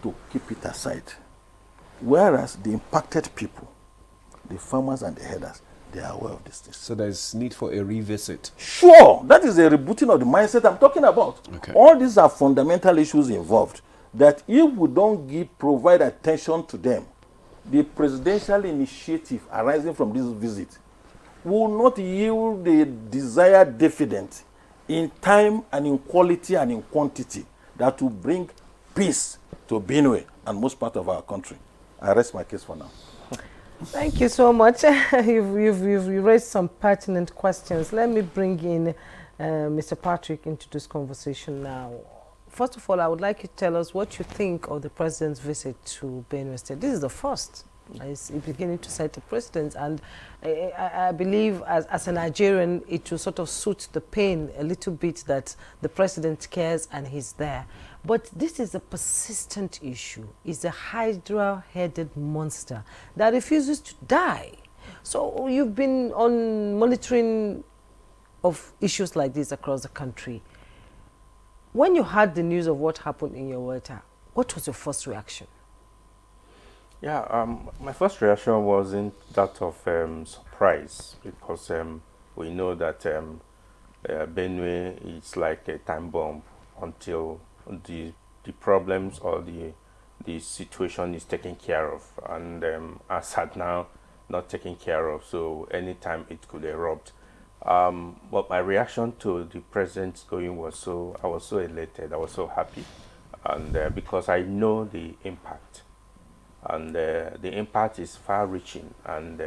to keep it aside. Whereas the impacted people, the farmers and the herders, they are aware of this. So there's need for a revisit. Sure, that is a rebooting of the mindset I'm talking about. Okay. All these are fundamental issues involved that if we don't provide attention to them, the presidential initiative arising from this visit will not yield the desired dividend in time and in quality and in quantity that will bring peace to Benue and most part of our country. I rest my case for now. Thank you so much. You've raised some pertinent questions. Let me bring in Mr. Patrick into this conversation now. First of all, I would like you to tell us what you think of the president's visit to Benue State. This is the first. He's beginning to set the precedent, and I believe as a Nigerian, it will sort of suit the pain a little bit that the president cares and he's there. But this is a persistent issue. It's a hydra-headed monster that refuses to die. So you've been on monitoring of issues like this across the country. When you heard the news of what happened in your water, what was your first reaction? Yeah, my first reaction wasn't that of surprise, because we know that Benue is like a time bomb until the problems or the situation is taken care of, and as at now not taken care of, so anytime it could erupt. But my reaction to the president's going was I was so elated, I was so happy, and because I know the impact, and the impact is far-reaching, and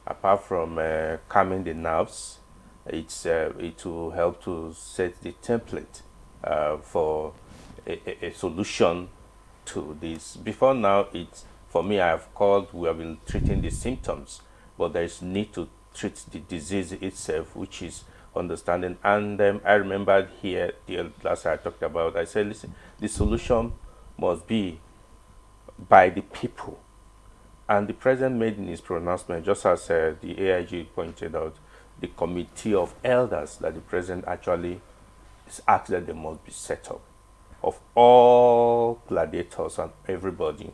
apart from calming the nerves, it will help to set the template for a solution to this. Before now, for me, I have called, we have been treating the symptoms, but there is need to treat the disease itself, which is understanding. And I remembered here, the last I talked about, I said, listen, the solution must be by the people. And the president made in his pronouncement, just as the AIG pointed out, the committee of elders that the president actually is asked that they must be set up, of all gladiators and everybody.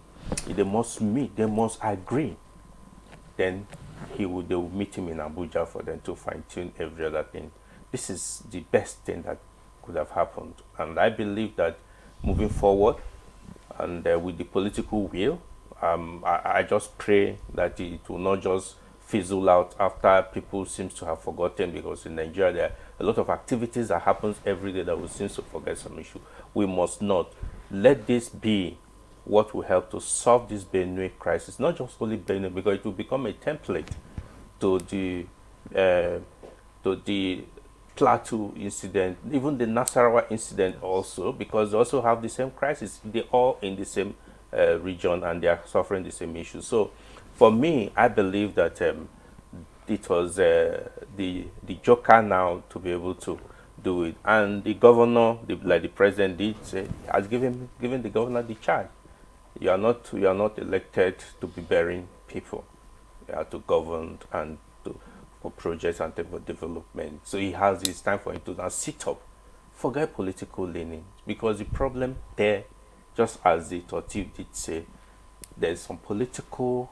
They must meet, they must agree. Then they will meet him in Abuja for them to fine-tune every other thing. This is the best thing that could have happened. And I believe that moving forward, and with the political will, I just pray that it will not just fizzle out after people seem to have forgotten, because in Nigeria there are a lot of activities that happens every day that we seem to forget some issue. We must not let this be what will help to solve this Benue crisis, not just only Benue, because it will become a template to the Plateau incident, even the Nasarawa incident also, because they also have the same crisis. They're all in the same region and they are suffering the same issues. So for me, I believe that it was the joker now to be able to do it. And the governor, like the president did say, has given the governor the charge. You are not elected to be burying people. You are to govern and for projects and development. So he has his time for him to now sit up, forget political leaning, because the problem there, just as the Tortif did say, there's some political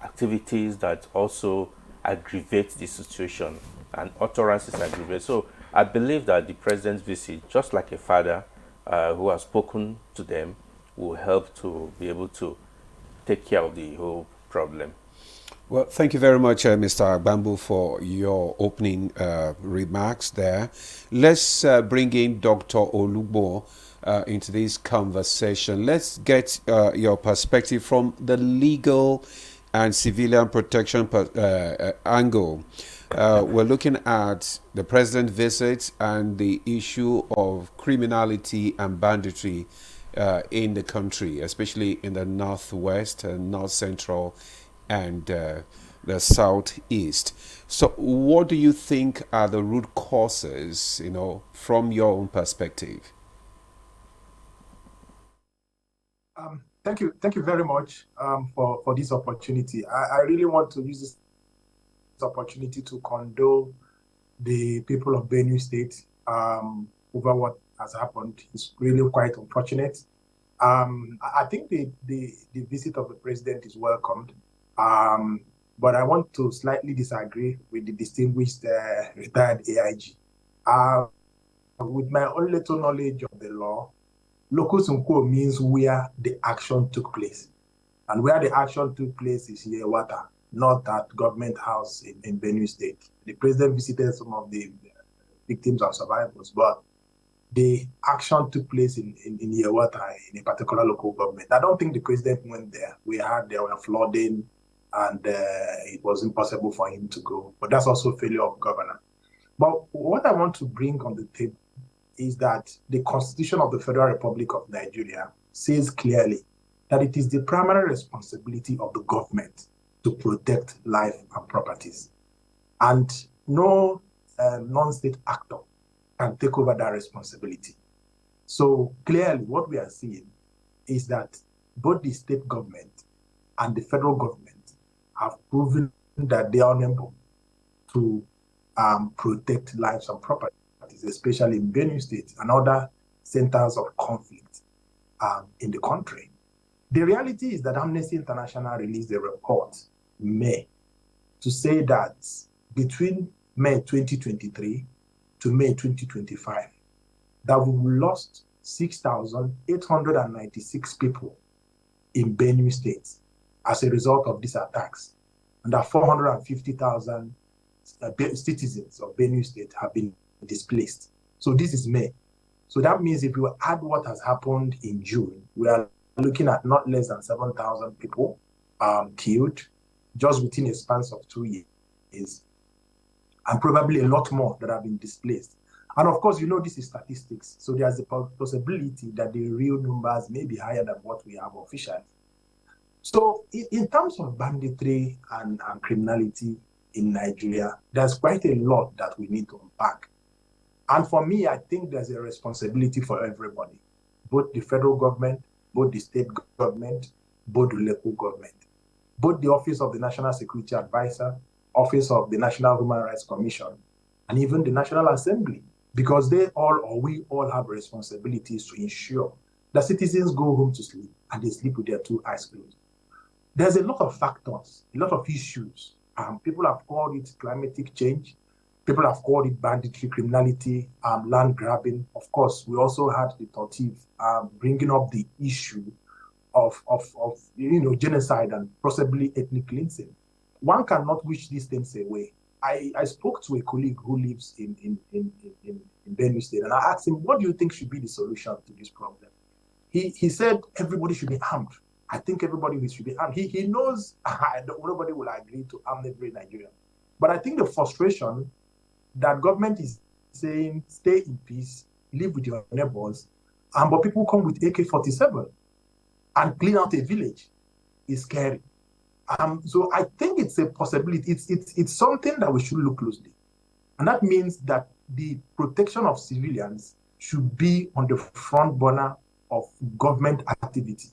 activities that also aggravate the situation, and utterances aggravate. So I believe that the president's visit, just like a father who has spoken to them, will help to be able to take care of the whole problem. Well, thank you very much, Mr. Bambu, for your opening remarks there. Let's bring in Dr. Olugbo into this conversation. Let's get your perspective from the legal and civilian protection angle. We're looking at the president's visit and the issue of criminality and banditry in the country, especially in the northwest and north central and the Southeast. So what do you think are the root causes, from your own perspective? Thank you very much for this opportunity. I really want to use this opportunity to condole the people of Benue State over what has happened. It's really quite unfortunate. I think the visit of the president is welcomed, but I want to slightly disagree with the distinguished retired AIG. With my own little knowledge of the law, locus unquo means where the action took place. And where the action took place is Yewata, not at Government House in Benue State. The president visited some of the victims and survivors, but the action took place in Yewata, in a particular local government. I don't think the president went there. There were flooding, and it was impossible for him to go. But that's also failure of governance. But what I want to bring on the table is that the Constitution of the Federal Republic of Nigeria says clearly that it is the primary responsibility of the government to protect life and properties. And no non-state actor can take over that responsibility. So clearly what we are seeing is that both the state government and the federal government have proven that they are unable to protect lives and properties, especially in Benue State and other centers of conflict in the country. The reality is that Amnesty International released a report in May to say that between May 2023 to May 2025, that we lost 6,896 people in Benue State as a result of these attacks, and that 450,000 citizens of Benue State have been displaced. So this is May. So that means if you add what has happened in June, we are looking at not less than 7,000 people killed just within a span of 2 years, and probably a lot more that have been displaced. And of course, this is statistics. So there's a possibility that the real numbers may be higher than what we have officially. So in terms of banditry and criminality in Nigeria, there's quite a lot that we need to unpack. And for me, I think there's a responsibility for everybody, both the federal government, both the state government, both the local government, both the Office of the National Security Advisor, Office of the National Human Rights Commission, and even the National Assembly, because we all have responsibilities to ensure that citizens go home to sleep and they sleep with their 2 eyes closed. There's a lot of factors, a lot of issues. People have called it climatic change. People have called it banditry, criminality, land grabbing. Of course, we also had the Tortiv bringing up the issue of genocide and possibly ethnic cleansing. One cannot wish these things away. I spoke to a colleague who lives in Benue State, and I asked him, what do you think should be the solution to this problem? He said everybody should be armed. I think everybody should be armed. He knows nobody will agree to arm every Nigerian. But I think the frustration that government is saying, stay in peace, live with your neighbors, but people come with AK-47 and clean out a village is scary. So I think it's a possibility. It's something that we should look closely. And that means that the protection of civilians should be on the front burner of government activity.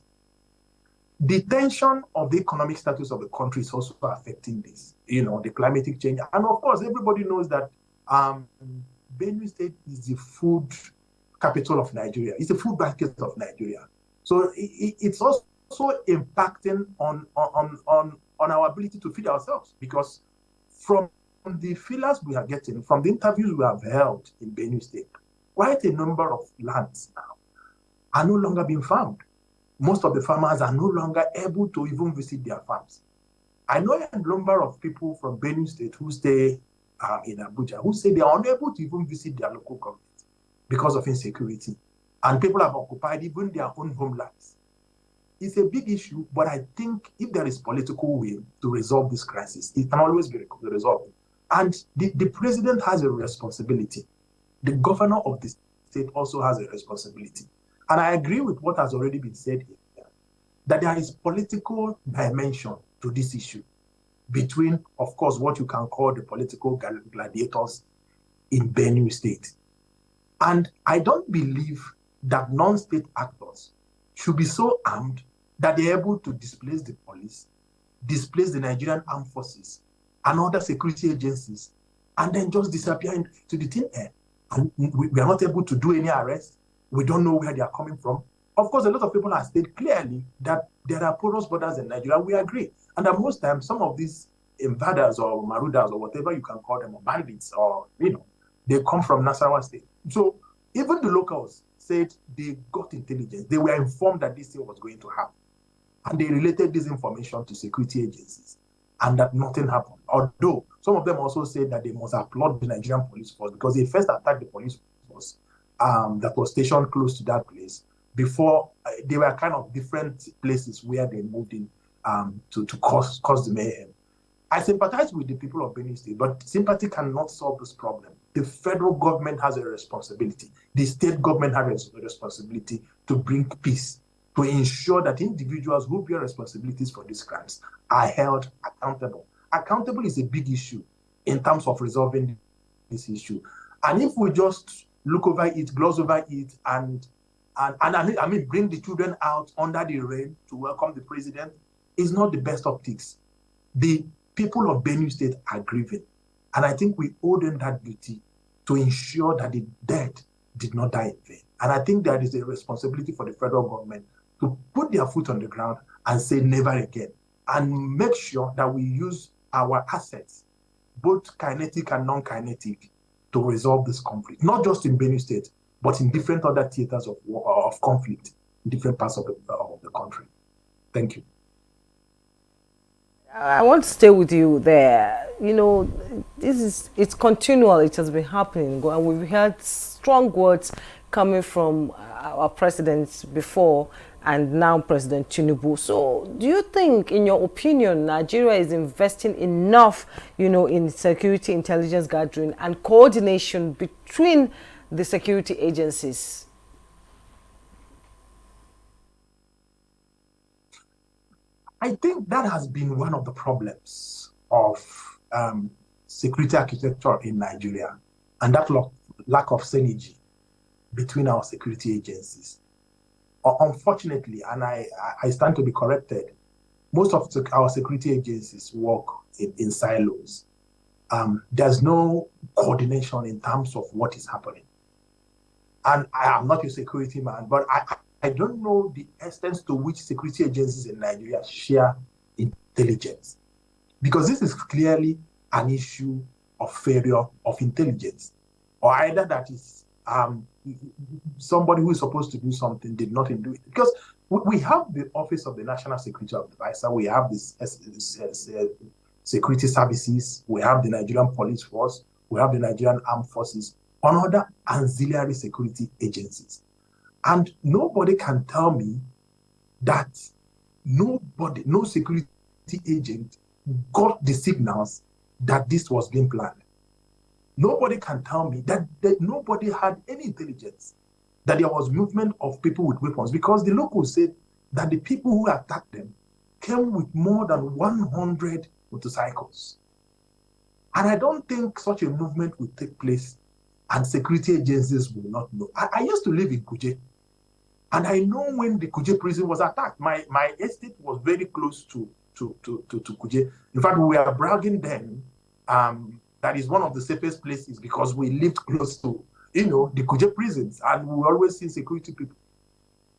The tension of the economic status of the country is also affecting this, the climatic change. And of course, everybody knows that Benue State is the food capital of Nigeria. It's the food basket of Nigeria. So it's also impacting on our ability to feed ourselves, because from the feelers we are getting, from the interviews we have held in Benue State, quite a number of lands now are no longer being found. Most of the farmers are no longer able to even visit their farms. I know a number of people from Benue State who stay in Abuja who say they are unable to even visit their local government because of insecurity. And people have occupied even their own homelands. It's a big issue, but I think if there is political will to resolve this crisis, it can always be resolved. And the president has a responsibility. The governor of the state also has a responsibility. And I agree with what has already been said here, that there is political dimension to this issue. between, of course, what you can call the political gladiators in Benue State. And I don't believe that non-state actors should be so armed that they're able to displace the police, displace the Nigerian armed forces and other security agencies, and then just disappear into the thin air. And we are not able to do any arrests. We don't know where they are coming from. Of course, a lot of people have stated clearly that there are porous borders in Nigeria. We agree. And that most times, some of these invaders or marauders or whatever you can call them, or bandits, or, they come from Nasarawa State. So even the locals said they got intelligence. They were informed that this thing was going to happen. And they related this information to security agencies, and that nothing happened. Although some of them also said that they must applaud the Nigerian police force because they first attacked the police force that was stationed close to that place. Before, they were kind of different places where they moved in to cause the mayhem. I sympathize with the people of Benue State, but sympathy cannot solve this problem. The federal government has a responsibility. The state government has a responsibility to bring peace, to ensure that individuals who bear responsibilities for these crimes are held accountable. Accountable is a big issue in terms of resolving this issue. And if we just look over it, gloss over it, and bring the children out under the rain to welcome the president, is not the best optics. The people of Benue State are grieving. And I think we owe them that duty to ensure that the dead did not die in vain. And I think there is a responsibility for the federal government to put their foot on the ground and say never again, and make sure that we use our assets, both kinetic and non-kinetic, to resolve this conflict, not just in Benue State, but in different other theaters of conflict in different parts of the country. Thank you. I want to stay with you there. It's continual. It has been happening. And we've heard strong words coming from our presidents before and now President Tinubu. So do you think, in your opinion, Nigeria is investing enough, in security intelligence gathering and coordination between the security agencies? I think that has been one of the problems of security architecture in Nigeria, and that lack of synergy between our security agencies. Unfortunately, and I stand to be corrected, most of our security agencies work in silos. There's no coordination in terms of what is happening. And I am not a security man, but I don't know the extent to which security agencies in Nigeria share intelligence, because this is clearly an issue of failure of intelligence, or either that is somebody who is supposed to do something did not do it. Because we have the Office of the National Security Advisor, we have this security services, we have the Nigerian Police Force, we have the Nigerian Armed Forces, and other ancillary security agencies. And nobody can tell me that no security agent got the signals that this was being planned. Nobody can tell me that nobody had any intelligence that there was movement of people with weapons, because the locals said that the people who attacked them came with more than 100 motorcycles. And I don't think such a movement will take place and security agencies will not know. I used to live in Kuje, and I know when the Kuje prison was attacked. My estate was very close to Kuje. In fact, we were bragging then that is one of the safest places because we lived close to, the Kuje prisons, and we always see security people.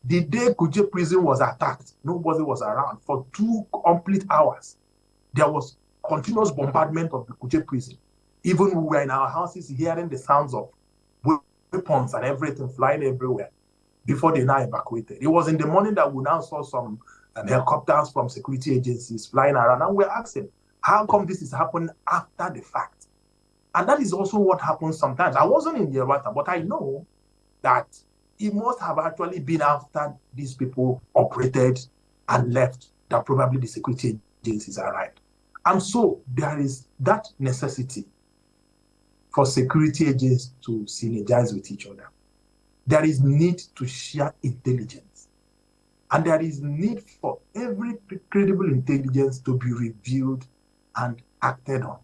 The day Kuje prison was attacked, nobody was around. For 2 complete hours, there was continuous bombardment of the Kuje prison. Even we were in our houses hearing the sounds of weapons and everything flying everywhere before they now evacuated. It was in the morning that we now saw some helicopters from security agencies flying around, and we're asking, how come this is happening after the fact? And that is also what happens sometimes. I wasn't in Yerwata, but I know that it must have actually been after these people operated and left that probably the security agencies arrived. And so there is that necessity for security agents to synergize with each other. There is need to share intelligence. And there is need for every credible intelligence to be reviewed and acted on.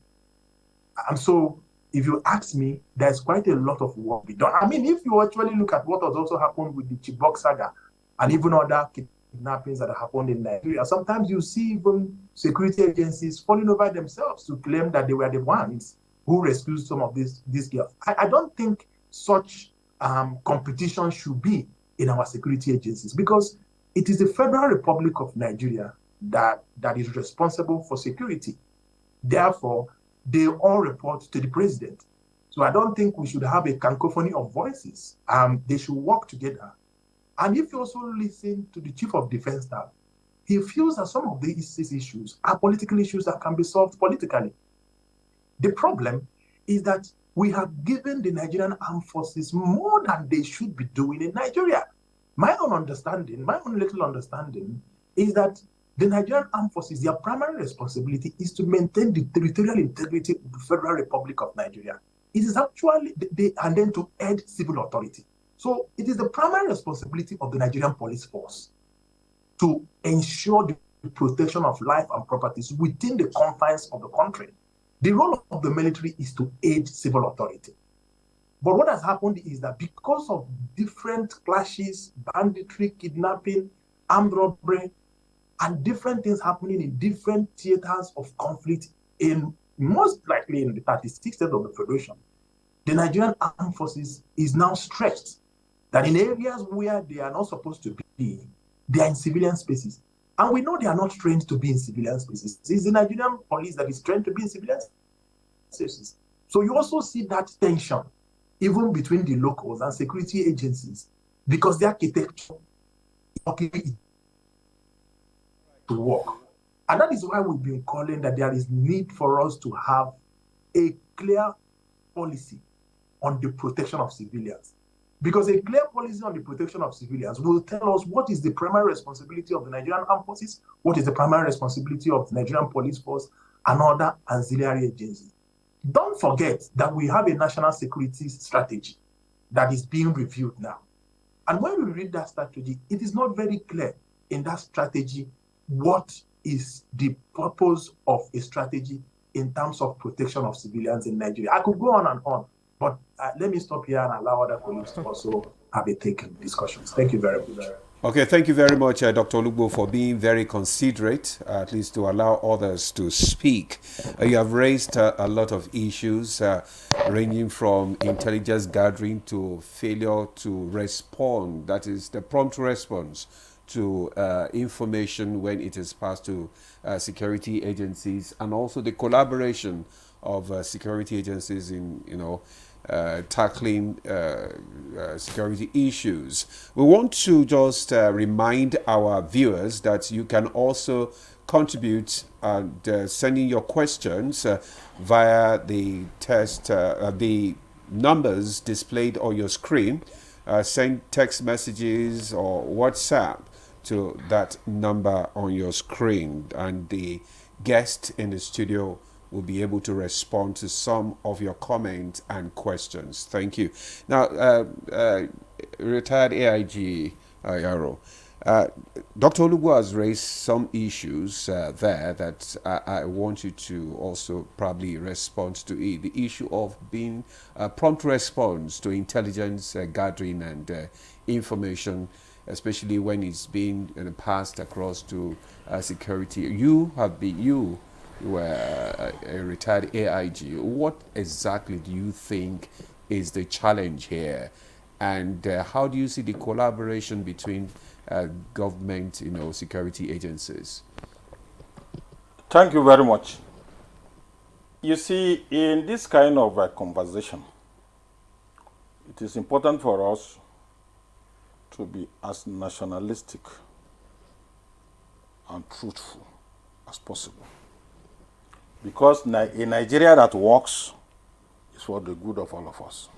And so, if you ask me, there's quite a lot of work to be done. I mean, if you actually look at what has also happened with the Chibok saga and even other kidnappings that have happened in Nigeria, sometimes you see even security agencies falling over themselves to claim that they were the ones who rescued some of these girls. I don't think such competition should be in our security agencies, because it is the Federal Republic of Nigeria that is responsible for security. Therefore, they all report to the president. So I don't think we should have a cacophony of voices. They should work together. And if you also listen to the Chief of Defense Staff, he feels that some of these issues are political issues that can be solved politically. The problem is that we have given the Nigerian armed forces more than they should be doing in Nigeria. My own little understanding is that the Nigerian armed forces, their primary responsibility is to maintain the territorial integrity of the Federal Republic of Nigeria. It is actually, and then to aid civil authority. So it is the primary responsibility of the Nigerian police force to ensure the protection of life and properties within the confines of the country. The role of the military is to aid civil authority. But what has happened is that because of different clashes, banditry, kidnapping, armed robbery, and different things happening in different theaters of conflict, in most likely in the 36 states of the Federation, the Nigerian armed forces is now stretched that in areas where they are not supposed to be, they are in civilian spaces. And we know they are not trained to be in civilian spaces. It's the Nigerian police that is trained to be in civilian spaces. So you also see that tension, even between the locals and security agencies, because the architecture to work. And that is why we've been calling that there is need for us to have a clear policy on the protection of civilians. Because a clear policy on the protection of civilians will tell us what is the primary responsibility of the Nigerian armed forces, what is the primary responsibility of the Nigerian police force, and other ancillary agencies. Don't forget that we have a national security strategy that is being reviewed now. And when we read that strategy, it is not very clear in that strategy what is the purpose of a strategy in terms of protection of civilians in Nigeria. I could go on and on, but let me stop here and allow other colleagues to also have a take in discussions. Thank you very much. Okay, thank you very much, Dr. Olugbo, for being very considerate, at least to allow others to speak. You have raised a lot of issues, ranging from intelligence gathering to failure to respond, that is the prompt response to information when it is passed to security agencies, and also the collaboration of security agencies in, tackling security issues. We want to just remind our viewers that you can also contribute and sending your questions via the the numbers displayed on your screen. Send text messages or WhatsApp to that number on your screen, and the guest in the studio will be able to respond to some of your comments and questions. Thank you. Now, retired AIG Yaro, Dr. Olugbo has raised some issues there that I want you to also probably respond to it. The issue of being prompt response to intelligence gathering and information, especially when it's being passed across to security. You were a retired AIG. What exactly do you think is the challenge here? And how do you see the collaboration between government, security agencies? Thank you very much. You see, in this kind of conversation, it is important for us to be as nationalistic and truthful as possible. Because a Nigeria that works is for the good of all of us.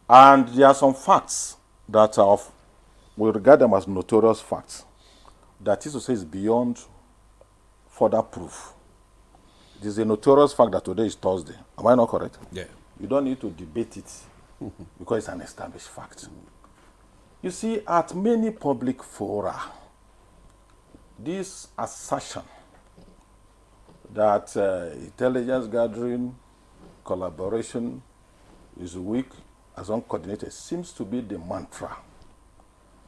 And there are some facts that we regard them as notorious facts. That is to say, is beyond further proof. It is a notorious fact that today is Thursday. Am I not correct? Yeah. You don't need to debate it because it's an established fact. You see, at many public fora, this assertion that intelligence gathering, collaboration is weak, as uncoordinated, seems to be the mantra.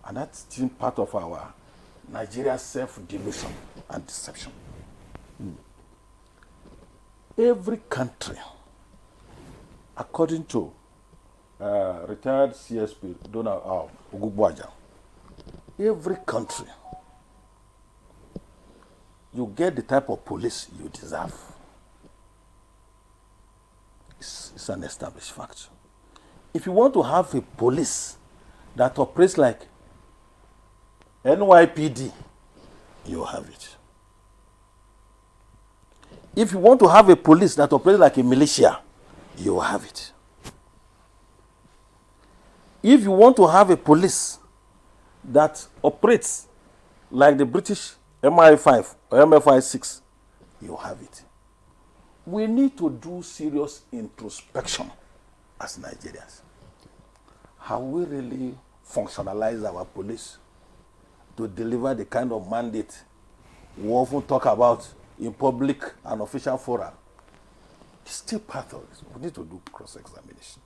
And that's still part of our Nigeria self-delusion and deception. Every country, according to retired CSP Donald Ogugbuaja, every country, you get the type of police you deserve. It's an established fact. If you want to have a police that operates like NYPD, you have it. If you want to have a police that operates like a militia, you have it. If you want to have a police that operates like the British MI5 or MFI6, you have it. We need to do serious introspection as Nigerians. Have we really functionalized our police to deliver the kind of mandate we often talk about in public and official fora? It's still part of this. We need to do cross-examination.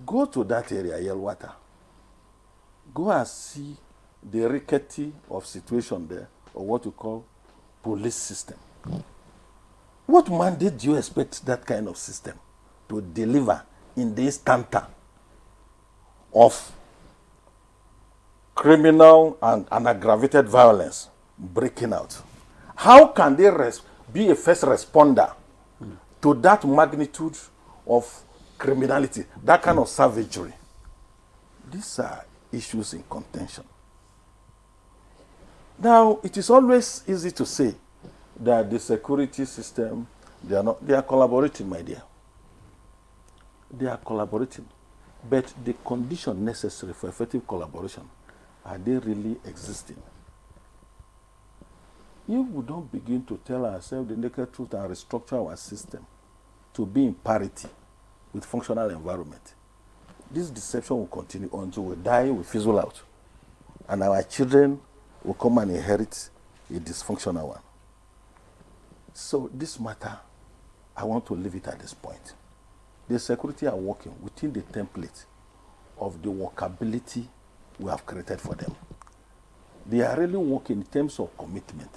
Go to that area, Yelwata. Go and see the rickety of situation there, or what you call police system. What mandate do you expect that kind of system to deliver in the instanta of criminal and aggravated violence breaking out? How can they be a first responder to that magnitude of criminality, that kind of savagery? These are issues in contention. Now, it is always easy to say that the security system, they are collaborating, my dear. They are collaborating. But the condition necessary for effective collaboration, are they really existing? If we don't begin to tell ourselves the naked truth and restructure our system to be in parity with functional environment, this deception will continue until we die, we fizzle out. And our children will come and inherit a dysfunctional one. So this matter, I want to leave it at this point. The security are working within the template of the workability we have created for them. They are really working in terms of commitment.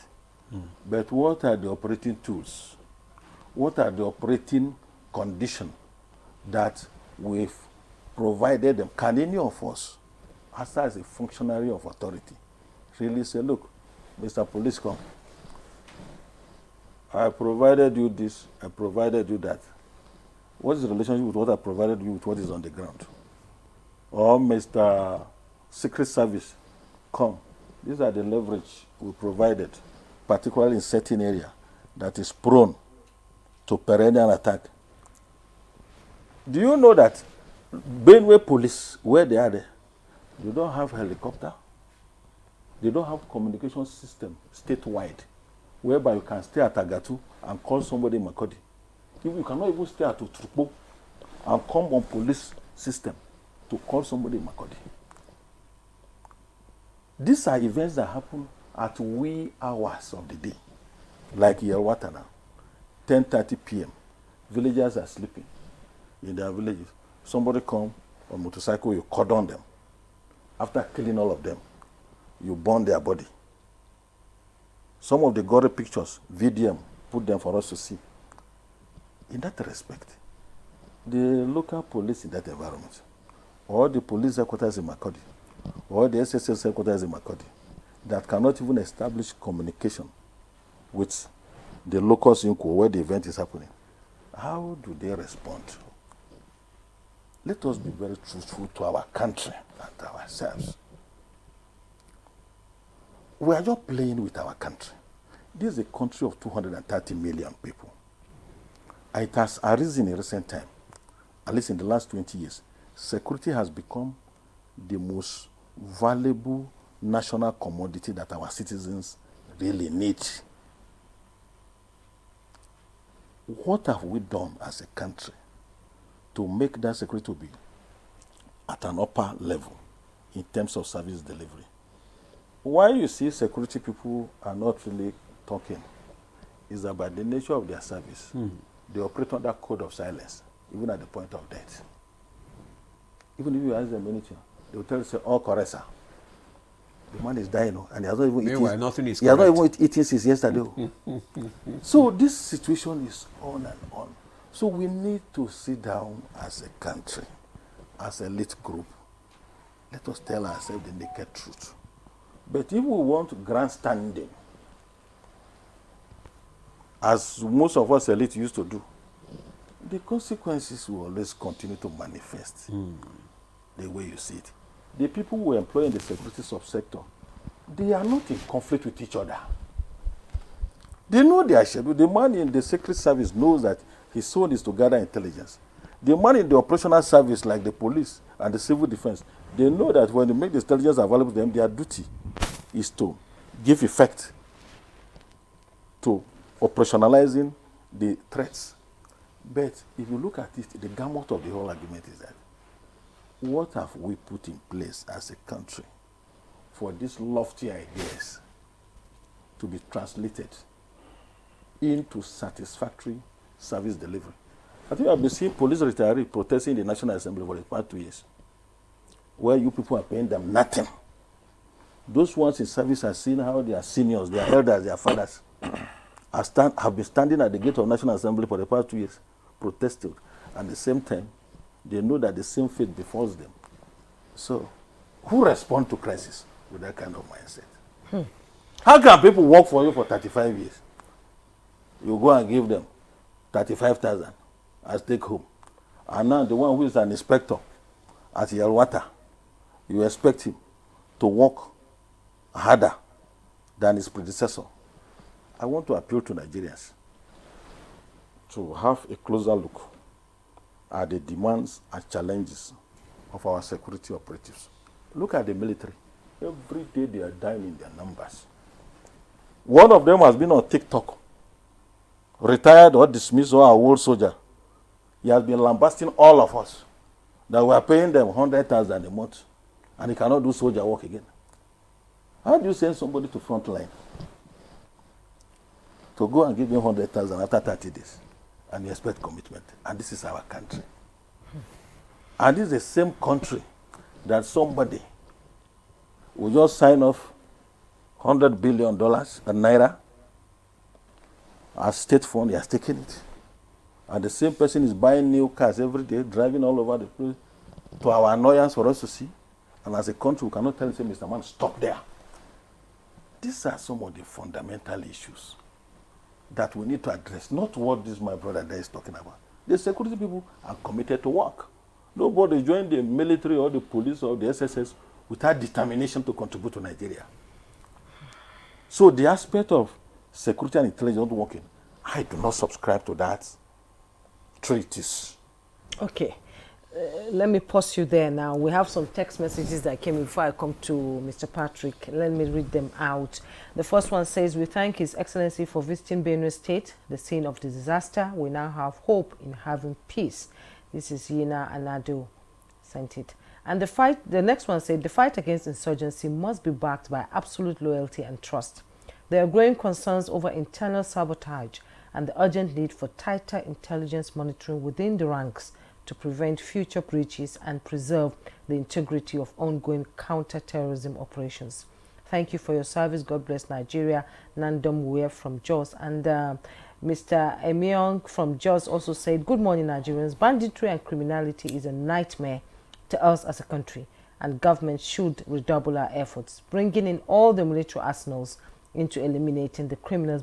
But what are the operating tools? What are the operating conditions that we've provided them? Can any of us, as a functionary of authority, really say, look, Mr. Police, come. I provided you this, I provided you that. What is the relationship with what I provided you with what is on the ground? Or Mr. Secret Service, come. These are the leverage we provided, particularly in certain area that is prone to perennial attack. Do you know that Benue Police, where they are there, they don't have helicopter, they don't have communication system statewide, whereby you can stay at Agatu and call somebody in Makodi. You cannot even stay at Utrukpo and come on police system to call somebody in Makodi. These are events that happen at wee hours of the day, like Yelwata now, 10:30 p.m. Villagers are sleeping in their villages. Somebody come on motorcycle, you cordon them. After killing all of them, you burn their body. Some of the gory pictures, VDM, put them for us to see. In that respect, the local police in that environment, or the police headquarters in Makodi, or the SSS headquarters in Makodi, that cannot even establish communication with the locals in where the event is happening, how do they respond? Let us be very truthful to our country and ourselves. We are just playing with our country. This is a country of 230 million people. It has arisen in recent time, at least in the last 20 years. Security has become the most valuable national commodity that our citizens really need. What have we done as a country to make that security to be at an upper level in terms of service delivery? Why you see security people are not really talking is that by the nature of their service, they operate under code of silence, even at the point of death. Even if you ask them anything, they will tell you, say, "Oh, correct, sir. The man is dying, and he has not even eaten. Nothing is he has not even eaten since yesterday." So this situation is on and on. So we need to sit down as a country, as a elite group. Let us tell ourselves the naked truth. But if we want grandstanding, as most of us elite used to do, the consequences will always continue to manifest the way you see it. The people who employ in the security subsector, they are not in conflict with each other. They know their schedule. The man in the secret service knows that his soul is to gather intelligence. The man in the operational service, like the police and the civil defense, they know that when they make the intelligence available to them, their duty is to give effect to operationalizing the threats. But if you look at it, the gamut of the whole argument is that what have we put in place as a country for these lofty ideas to be translated into satisfactory service delivery? I think I've been seeing police retirees protesting in the National Assembly for the past 2 years, where you people are paying them nothing. Those ones in service are seeing how their seniors, their elders, their fathers have been standing at the gate of National Assembly for the past 2 years, protesting. At the same time, they know that the same fate befalls them. So, who respond to crisis with that kind of mindset? How can people work for you for 35 years? You go and give them 35,000 as take home. And now the one who is an inspector at Yalwata, you expect him to work harder than his predecessor. I want to appeal to Nigerians to have a closer look at the demands and challenges of our security operatives. Look at the military. Every day they are dying in their numbers. One of them has been on TikTok, retired or dismissed or a old soldier. He has been lambasting all of us that we are paying them 100,000 a month and he cannot do soldier work again. How do you send somebody to front line to go and give him 100,000 after 30 days and you expect commitment? And this is our country. And this is the same country that somebody will just sign off $100 billion in naira as state fund. He has taken it. And the same person is buying new cars every day, driving all over the place, to our annoyance for us to see. And as a country, we cannot tell him, Mr. Man, stop there. These are some of the fundamental issues that we need to address, not what this my brother there is talking about. The security people are committed to work. Nobody joined the military or the police or the SSS without determination to contribute to Nigeria. So the aspect of security and intelligence not working, I do not subscribe to that treatise. Okay. Let me pause you there now. We have some text messages that came in before I come to Mr. Patrick. Let me read them out. The first one says, "We thank His Excellency for visiting Benue State, the scene of the disaster. We now have hope in having peace." This is Yina Anado sent it. And the next one said, "The fight against insurgency must be backed by absolute loyalty and trust. There are growing concerns over internal sabotage and the urgent need for tighter intelligence monitoring within the ranks to prevent future breaches and preserve the integrity of ongoing counter-terrorism operations. Thank you for your service. God bless Nigeria." Nandom Weir from Jos. And Mr. Emiong from Jos also said, "Good morning, Nigerians. Banditry and criminality is a nightmare to us as a country, and government should redouble our efforts, bringing in all the military arsenals into eliminating the criminals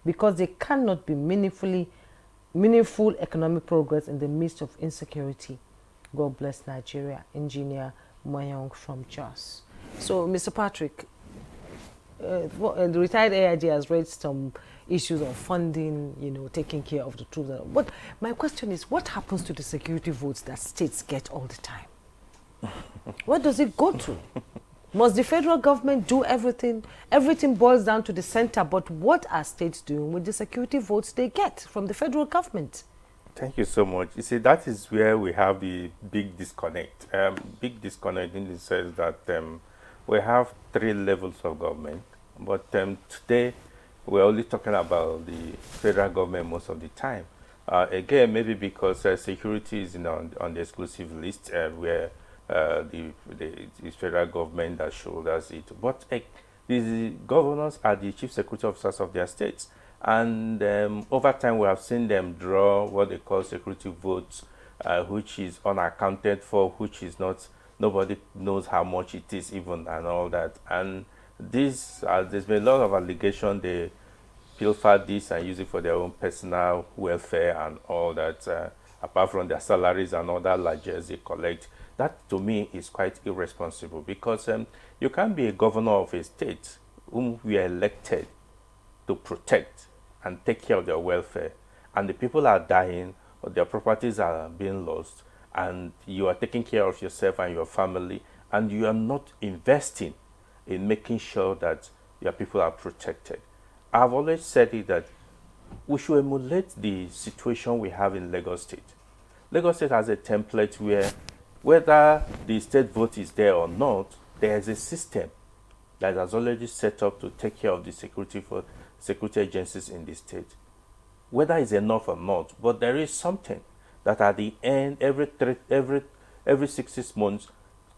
because they cannot be meaningful economic progress in the midst of insecurity. God bless Nigeria." Engineer Mayong from Jos. So, Mr. Patrick, the retired AIG has raised some issues of funding, taking care of the troops. But my question is, what happens to the security votes that states get all the time? What does it go to? Must the federal government do everything? Everything boils down to the center, but what are states doing with the security votes they get from the federal government? Thank you so much. You see, that is where we have the big disconnect. Big disconnect in the sense that we have 3 levels of government, but today we're only talking about the federal government most of the time. Again, maybe because security is on the exclusive list where the federal government that shoulders it. But the governors are the chief security officers of their states. And over time, we have seen them draw what they call security votes, which is unaccounted for, which is not, nobody knows how much it is even and all that. And this, there's been a lot of allegation they pilfer this and use it for their own personal welfare and all that, apart from their salaries and other largesse they collect. That to me is quite irresponsible, because you can't be a governor of a state whom we are elected to protect and take care of their welfare, and the people are dying or their properties are being lost, and you are taking care of yourself and your family, and you are not investing in making sure that your people are protected. I've always said it that we should emulate the situation we have in Lagos State. Lagos State has a template where whether the state vote is there or not, there is a system that has already set up to take care of the security agencies in the state. Whether it's enough or not, but there is something that at the end, every 6 months,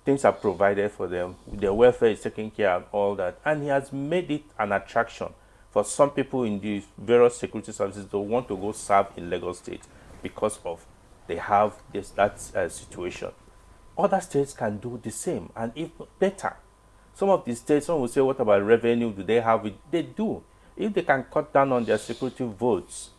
things are provided for them. Their welfare is taken care of, all that, and he has made it an attraction for some people in the various security services to want to go serve in Lagos State because of they have that situation. Other states can do the same and even better. Some of the states, some will say, what about revenue? Do they have it? They do. If they can cut down on their security votes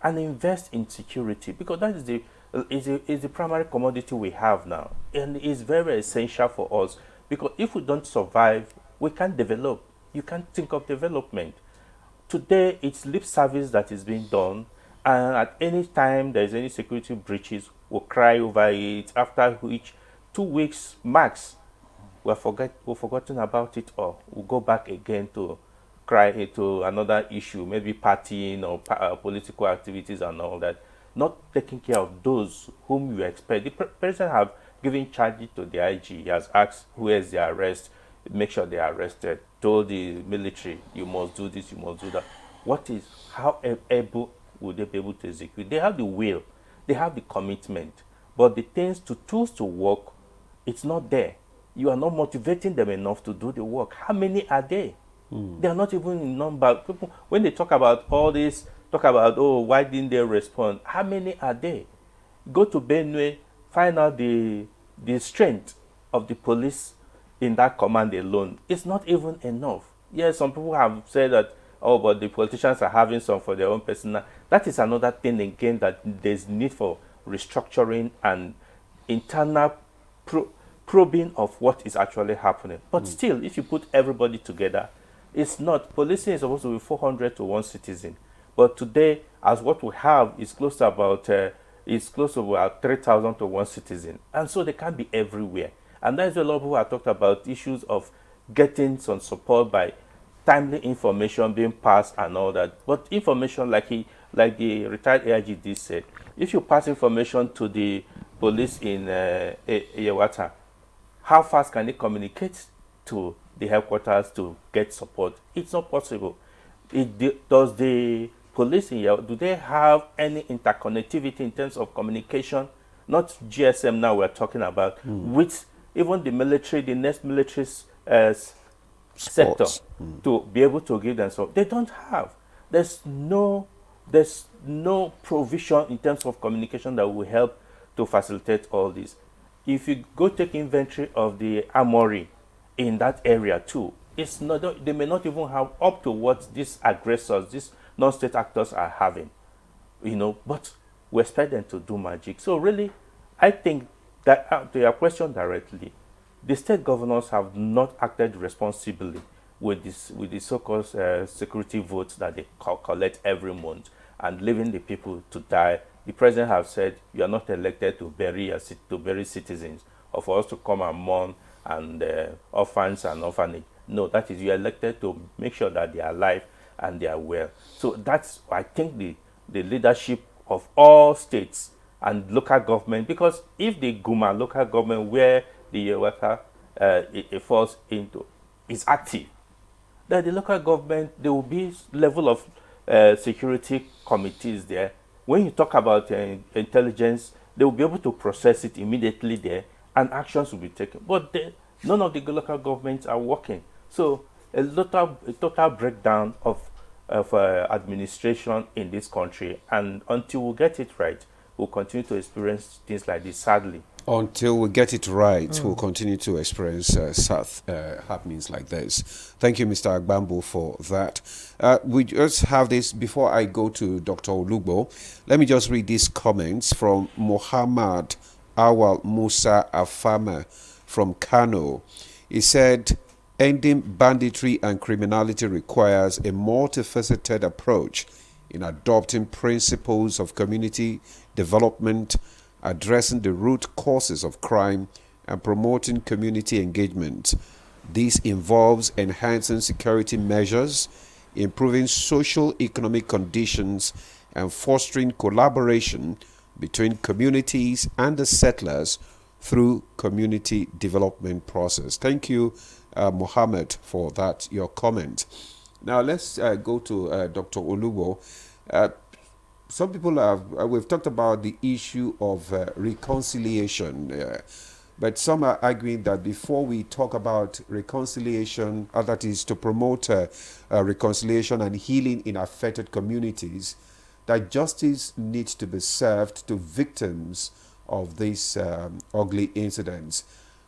and invest in security, because that is the primary commodity we have now, and it's very essential for us, because if we don't survive, we can't develop. You can't think of development. Today, it's lip service that is being done, and at any time there's any security breaches, we'll cry over it, after which 2 weeks max, we've forgotten about it, or we'll go back again to cry into another issue, maybe partying or political activities and all that, not taking care of those whom you expect. The president have given charge to the IG. He has asked where is the arrest, make sure they are arrested, told the military, you must do this, you must do that. How able would they be able to execute? They have the will, they have the commitment, but the tools to work, it's not there. You are not motivating them enough to do the work. How many are there? They are not even in number. People, when they talk about all this, talk about, oh, why didn't they respond? How many are there? Go to Benue, find out the strength of the police in that command alone. It's not even enough. Yes, some people have said that, oh, but the politicians are having some for their own personal. That is another thing again, that there's need for restructuring and internal probing of what is actually happening. But still, if you put everybody together, it's not. Policing is supposed to be 400 to 1 citizen. But today, as what we have is close to about 3,000 to 1 citizen. And so they can't be everywhere. And that's why a lot of people have talked about issues of getting some support by timely information being passed and all that. But information, like the retired AIG did said, if you pass information to the police in Yewata, how fast can they communicate to the headquarters to get support? It's not possible. Does the police in Yewata, do they have any interconnectivity in terms of communication? Not GSM now we're talking about, with even the military, the next military sector, to be able to give them support. They don't have. There's no provision in terms of communication that will help to facilitate all this. If you go take inventory of the armory in that area too, it's not, they may not even have up to what these aggressors, these non-state actors are having, but we expect them to do magic. So really, I think that to your question directly, the state governors have not acted responsibly with the so-called security votes that they collect every month and leaving the people to die. The president has said, you are not elected to bury citizens, or for us to come and mourn and orphans and orphanage. No, that is, you are elected to make sure that they are alive and they are well. So that's, I think, the leadership of all states and local government, because if the Guma local government, where the worker it falls into, is active that the local government, there will be level of security committees there. When you talk about intelligence, they will be able to process it immediately there, and actions will be taken. But none of the local governments are working. So a total breakdown of administration in this country, and until we get it right, we'll continue to experience things like this, sadly. Until we get it right, we'll continue to experience happenings like this. Thank you, Mr. Agbambo, for that. We just have this, before I go to Dr. Olugbo, let me just read these comments from Muhammad Awal Musa Afama from Kano. He said, ending banditry and criminality requires a multifaceted approach in adopting principles of community development, addressing the root causes of crime, and promoting community engagement. This involves enhancing security measures, improving socio-economic conditions, and fostering collaboration between communities and the settlers through community development process. Thank you, Mohammed, for that, your comment. Now let's go to Dr. Olugbo. Some people we've talked about the issue of reconciliation, but some are arguing that before we talk about reconciliation, that is to promote reconciliation and healing in affected communities, that justice needs to be served to victims of these ugly incidents.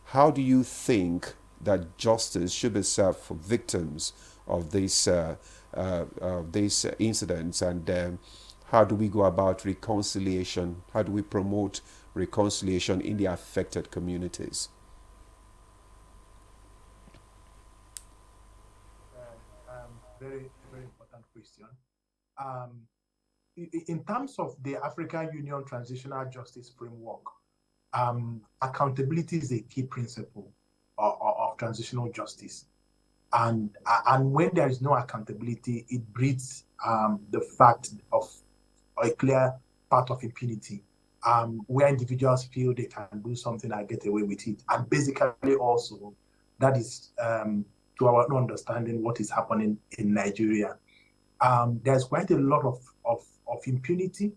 How do you think that justice should be served for victims of these incidents, and how do we go about reconciliation? How do we promote reconciliation in the affected communities? Very, very important question. In terms of the African Union Transitional Justice Framework, accountability is a key principle of transitional justice. And when there is no accountability, it breeds the fact of a clear path of impunity, where individuals feel they can do something and get away with it. And basically also, that is, to our understanding, what is happening in Nigeria. There's quite a lot of impunity.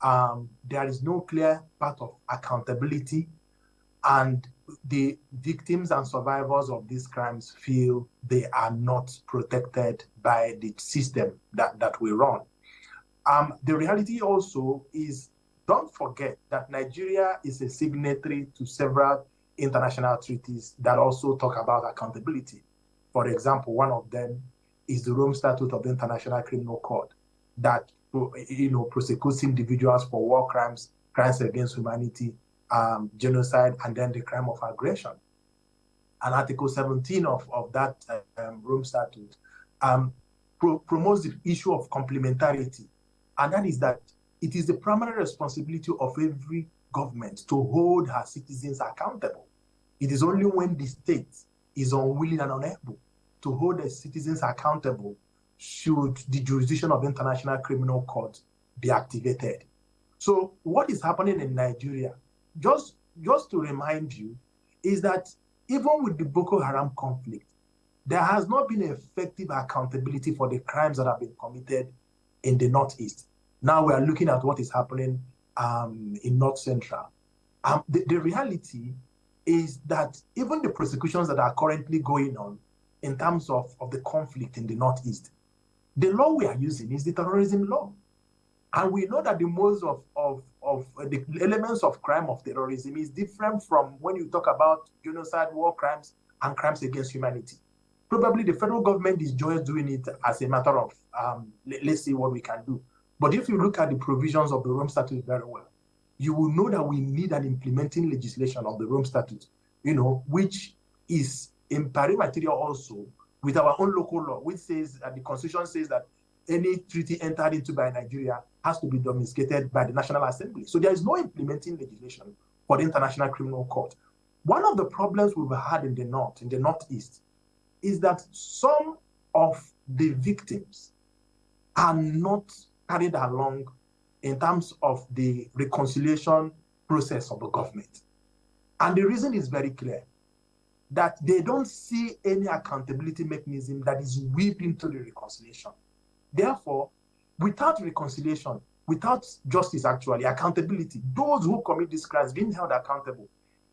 There is no clear path of accountability, and the victims and survivors of these crimes feel they are not protected by the system that we run. The reality also is, don't forget that Nigeria is a signatory to several international treaties that also talk about accountability. For example, one of them is the Rome Statute of the International Criminal Court that prosecutes individuals for war crimes, crimes against humanity, genocide, and then the crime of aggression. And Article 17 of that Rome Statute promotes the issue of complementarity. And that is that it is the primary responsibility of every government to hold her citizens accountable. It is only when the state is unwilling and unable to hold the citizens accountable should the jurisdiction of the International Criminal Court be activated. So what is happening in Nigeria, just to remind you, is that even with the Boko Haram conflict, there has not been effective accountability for the crimes that have been committed in the Northeast. Now we are looking at what is happening in North Central. The reality is that even the prosecutions that are currently going on in terms of the conflict in the Northeast, the law we are using is the terrorism law. And we know that the modes of the elements of crime of terrorism is different from when you talk about genocide, war crimes, and crimes against humanity. Probably the federal government is just doing it as a matter of, let's see what we can do. But if you look at the provisions of the Rome Statute very well, you will know that we need an implementing legislation of the Rome Statute, which is in pari materia also with our own local law, which says that the Constitution says that any treaty entered into by Nigeria has to be domesticated by the National Assembly. So there is no implementing legislation for the International Criminal Court. One of the problems we've had in the Northeast, is that some of the victims are not carried along in terms of the reconciliation process of the government. And the reason is very clear. that they don't see any accountability mechanism that is weaved into the reconciliation. Therefore, without reconciliation, without justice, actually, accountability, those who commit these crimes being held accountable,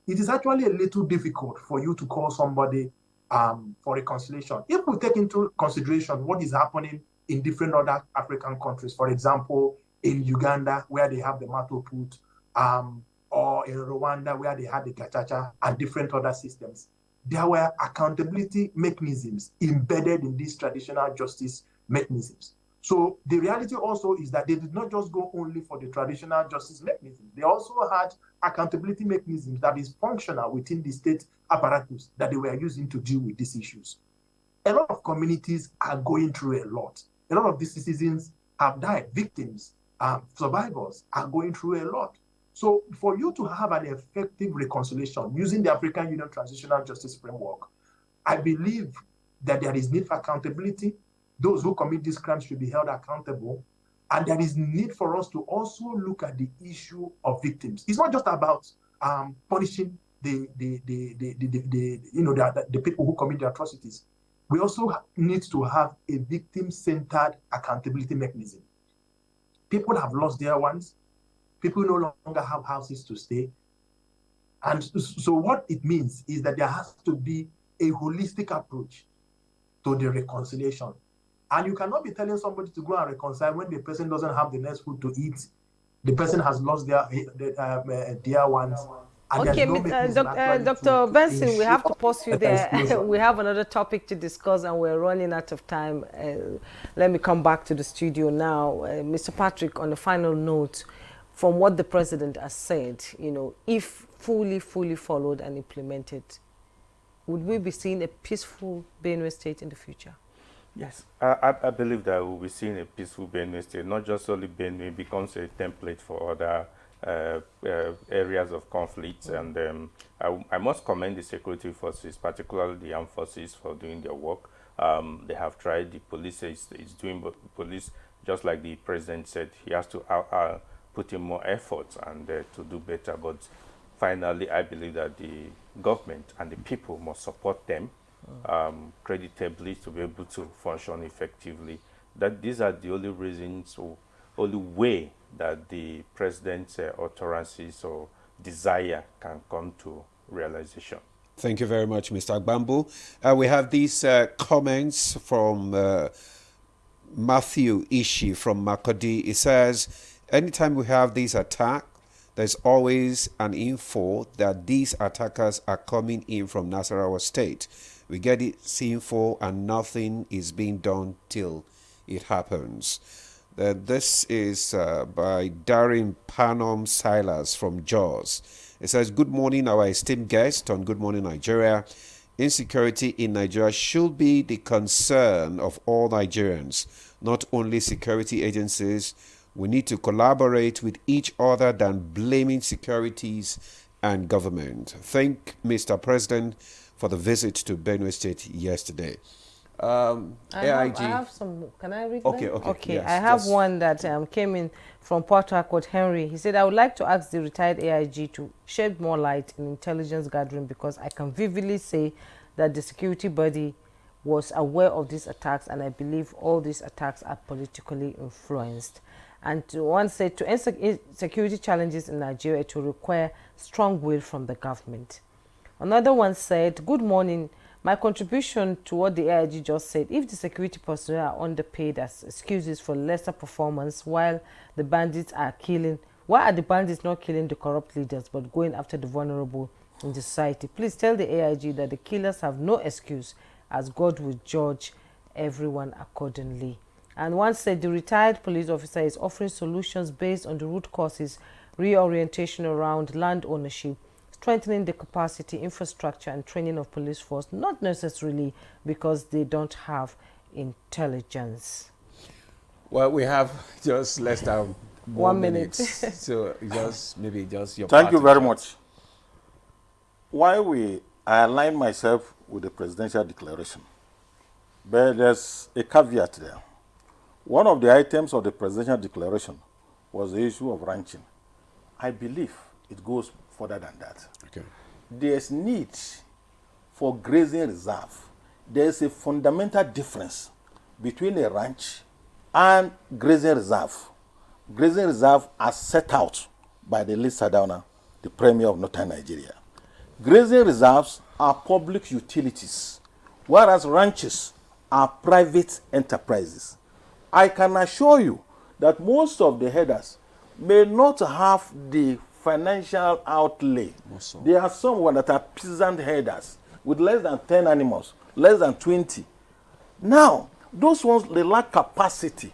it is actually a little difficult for you to call somebody for reconciliation. If we take into consideration what is happening in different other African countries, for example, in Uganda, where they have the Mato Put, or in Rwanda, where they had the Gachacha and different other systems, there were accountability mechanisms embedded in these traditional justice mechanisms. So the reality also is that they did not just go only for the traditional justice mechanism. They also had accountability mechanisms that is functional within the state apparatus that they were using to deal with these issues. A lot of communities are going through a lot. A lot of these citizens have died. Victims, survivors are going through a lot. So for you to have an effective reconciliation using the African Union Transitional Justice Framework, I believe that there is need for accountability. Those who commit these crimes should be held accountable. And there is need for us to also look at the issue of victims. It's not just about punishing the people who commit the atrocities. We also need to have a victim-centered accountability mechanism. People have lost their ones. People no longer have houses to stay. And so what it means is that there has to be a holistic approach to the reconciliation. And you cannot be telling somebody to go and reconcile when the person doesn't have the next food to eat. The person has lost their dear ones. Okay, Dr. Benson, we have to pause you there. We have another topic to discuss and we're running out of time. Let me come back to the studio now. Mr. Patrick, on a final note, from what the president has said, if fully followed and implemented, would we be seeing a peaceful Benue State in the future? Yes, I believe that we'll be seeing a peaceful Benue State. Not just only Benue becomes a template for other areas of conflict. And I must commend the security forces, particularly the armed forces, for doing their work. They have tried. The police is doing, but the police, just like the president said, he has to put in more efforts and to do better. But finally, I believe that the government and the people must support them creditably to be able to function effectively. That these are the only reasons or only way that the president's utterances or desire can come to realization. Thank you very much, Mr. Agbambu. We have these comments from Matthew Ishi from Makodi. It says, anytime we have this attack, there's always an info that these attackers are coming in from Nasarawa State. We get this info and nothing is being done till it happens. This is by Darin Panom Silas from Jaws. It says, good morning, our esteemed guest on Good Morning Nigeria. Insecurity in Nigeria should be the concern of all Nigerians, not only security agencies. We need to collaborate with each other than blaming securities and government. Thank Mr. President for the visit to Benue State yesterday. I have some. Can I read Okay, them? okay. Yes, I have one that came in from Port Harcourt, Henry. He said, I would like to ask the retired AIG to shed more light in intelligence gathering because I can vividly say that the security body was aware of these attacks and I believe all these attacks are politically influenced. And one said, to end security challenges in Nigeria, it will require strong will from the government. Another one said, good morning. My contribution to what the AIG just said, if the security personnel are underpaid as excuses for lesser performance while the bandits are killing, why are the bandits not killing the corrupt leaders but going after the vulnerable in the society? Please tell the AIG that the killers have no excuse as God will judge everyone accordingly. And one said the retired police officer is offering solutions based on the root causes, reorientation around land ownership, strengthening the capacity, infrastructure, and training of police force, not necessarily because they don't have intelligence. Well, we have just less than 1 minute. So maybe your Thank you very much. Why I align myself with the presidential declaration, but there's a caveat there. One of the items of the presidential declaration was the issue of ranching. I believe it goes further than that. Okay. There's need for grazing reserve, there is a fundamental difference between a ranch and grazing reserve. Grazing reserve are set out by the late Sardauna, the Premier of Northern Nigeria. Grazing reserves are public utilities, whereas ranches are private enterprises. I can assure you that most of the herders may not have the financial outlay. There are some that are peasant herders with less than 10 animals, less than 20. Now, those ones, they lack capacity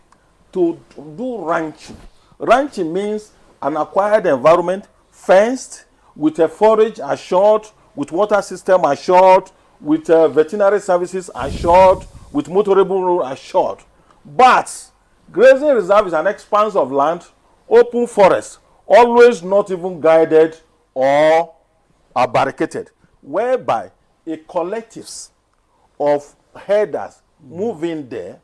to do ranching. Ranching means an acquired environment, fenced, with a forage assured, with water system assured, with veterinary services assured, with motorable road assured. But grazing reserve is an expanse of land, open forest, always not even guided or barricaded, whereby a collectives of herders move in there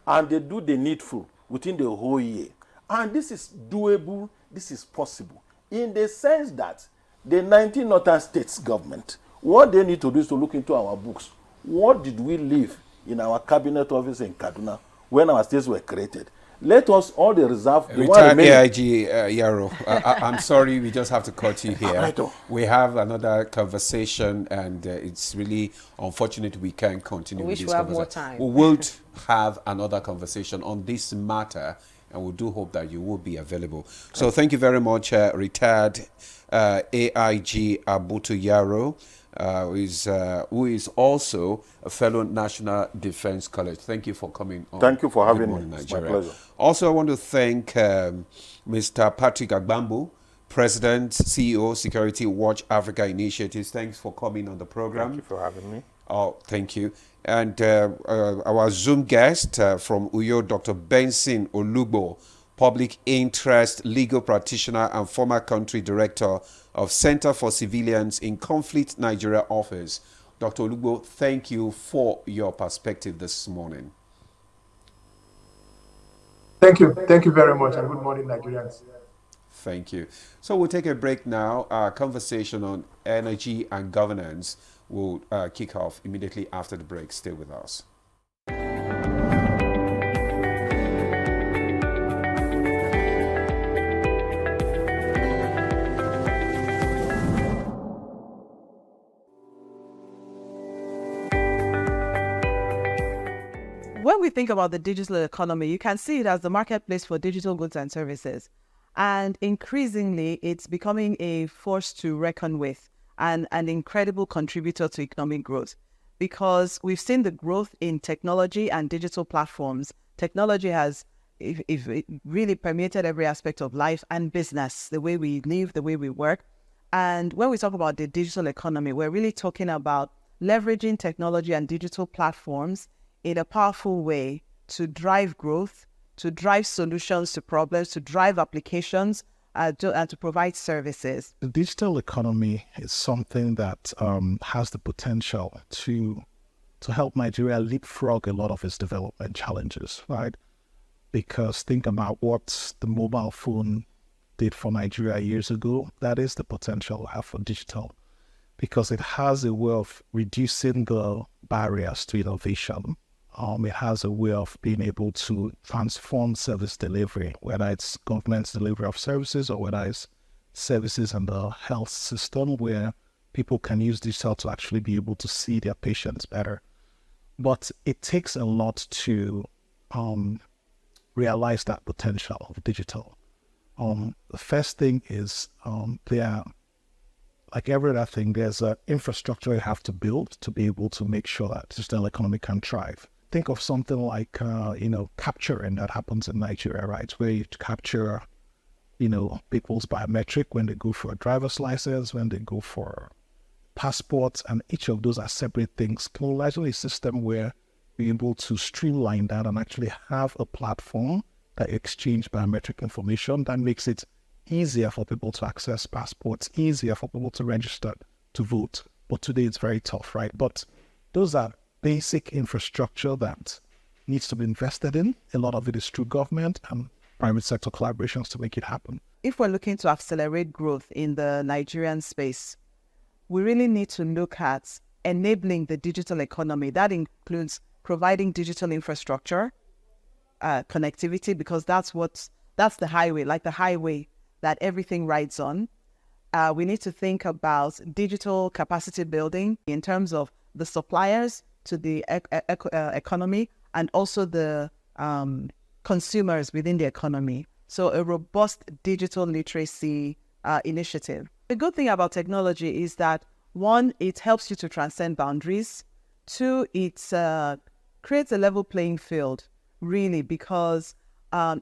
and they do the needful within the whole year. And this is doable, this is possible, in the sense that the 19 northern states government, what they need to do is to look into our books. What did we leave in our cabinet office in Kaduna when our states were created? Let us all the reserve. Retired AIG Yaro, I'm sorry, we just have to cut you here. We have another conversation, and it's really unfortunate we can't continue with this conversation. More time. We will have another conversation on this matter, and we do hope that you will be available. So thank you very much, retired AIG Abutu Yaro, who is also a fellow National Defense College. Thank you for coming on. Thank you for having me. It's my pleasure. Also, I want to thank Mr. Patrick Agbambu, President, CEO, Security Watch Africa Initiatives. Thanks for coming on the program. Thank you for having me. Oh, thank you. And our Zoom guest from Uyo, Dr. Benson Olugbo, Public Interest Legal Practitioner and former Country Director of Center for Civilians in Conflict Nigeria Office. Dr. Olugbo, thank you for your perspective this morning. Thank you. Thank you very much, and good morning, Nigerians. Thank you. So we'll take a break now. Our conversation on energy and governance will kick off immediately after the break. Stay with us. When we think about the digital economy, you can see it as the marketplace for digital goods and services. And increasingly, it's becoming a force to reckon with and an incredible contributor to economic growth, because we've seen the growth in technology and digital platforms. Technology has it really permeated every aspect of life and business, the way we live, the way we work. And when we talk about the digital economy, we're really talking about leveraging technology and digital platforms in a powerful way to drive growth, to drive solutions to problems, to drive applications, and to provide services. The digital economy is something that has the potential to help Nigeria leapfrog a lot of its development challenges, right? Because think about what the mobile phone did for Nigeria years ago. That is the potential we have for digital, because it has a way of reducing the barriers to innovation. It has a way of being able to transform service delivery, whether it's government's delivery of services or whether it's services in the health system, where people can use digital to actually be able to see their patients better. But it takes a lot to realize that potential of digital. The first thing is like every other thing, there's an infrastructure you have to build to be able to make sure that digital economy can thrive. Think of something like, capturing that happens in Nigeria, right? Where you capture, people's biometric when they go for a driver's license, when they go for passports, and each of those are separate things. Imagine a system where you're able to streamline that and actually have a platform that exchange biometric information that makes it easier for people to access passports, easier for people to register to vote. But today it's very tough, right? But those are basic infrastructure that needs to be invested in. A lot of it is through government and private sector collaborations to make it happen. If we're looking to accelerate growth in the Nigerian space, we really need to look at enabling the digital economy. That includes providing digital infrastructure, connectivity, because that's the highway, like the highway that everything rides on. We need to think about digital capacity building in terms of the suppliers to the economy and also the consumers within the economy. So a robust digital literacy initiative. The good thing about technology is that, one, it helps you to transcend boundaries. Two, it creates a level playing field, really, because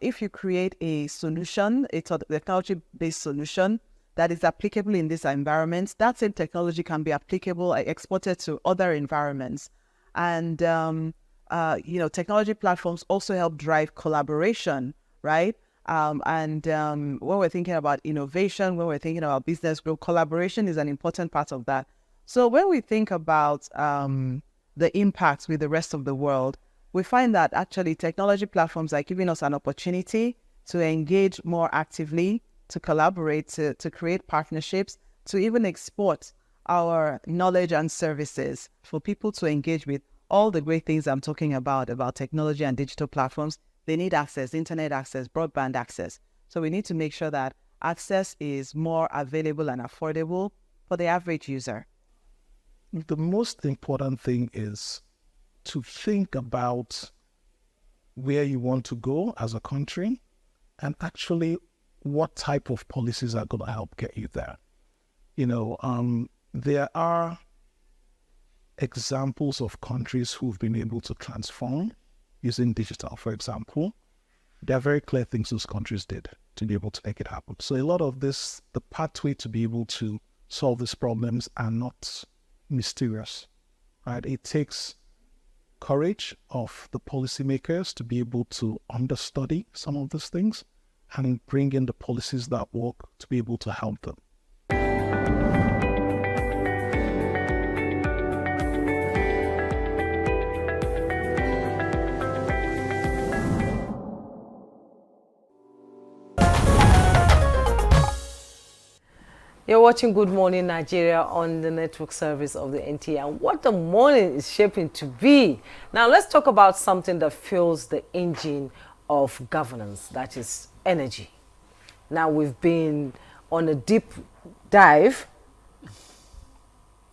if you create a solution, a technology-based solution that is applicable in this environment, that same technology can be applicable, exported to other environments. And, technology platforms also help drive collaboration, right? When we're thinking about innovation, when we're thinking about business growth, collaboration is an important part of that. So when we think about the impacts with the rest of the world, we find that actually technology platforms are giving us an opportunity to engage more actively, to collaborate, to create partnerships, to even export our knowledge and services for people to engage with all the great things I'm talking about technology and digital platforms. They need access, internet access, broadband access. So we need to make sure that access is more available and affordable for the average user. The most important thing is to think about where you want to go as a country and actually what type of policies are going to help get you there. There are examples of countries who've been able to transform using digital, for example. There are very clear things those countries did to be able to make it happen. So a lot of this, the pathway to be able to solve these problems are not mysterious, right? It takes courage of the policymakers to be able to understudy some of these things and bring in the policies that work to be able to help them. You're watching Good Morning Nigeria on the network service of the NTA, and what the morning is shaping to be. Now let's talk about something that fuels the engine of governance, that is energy. Now we've been on a deep dive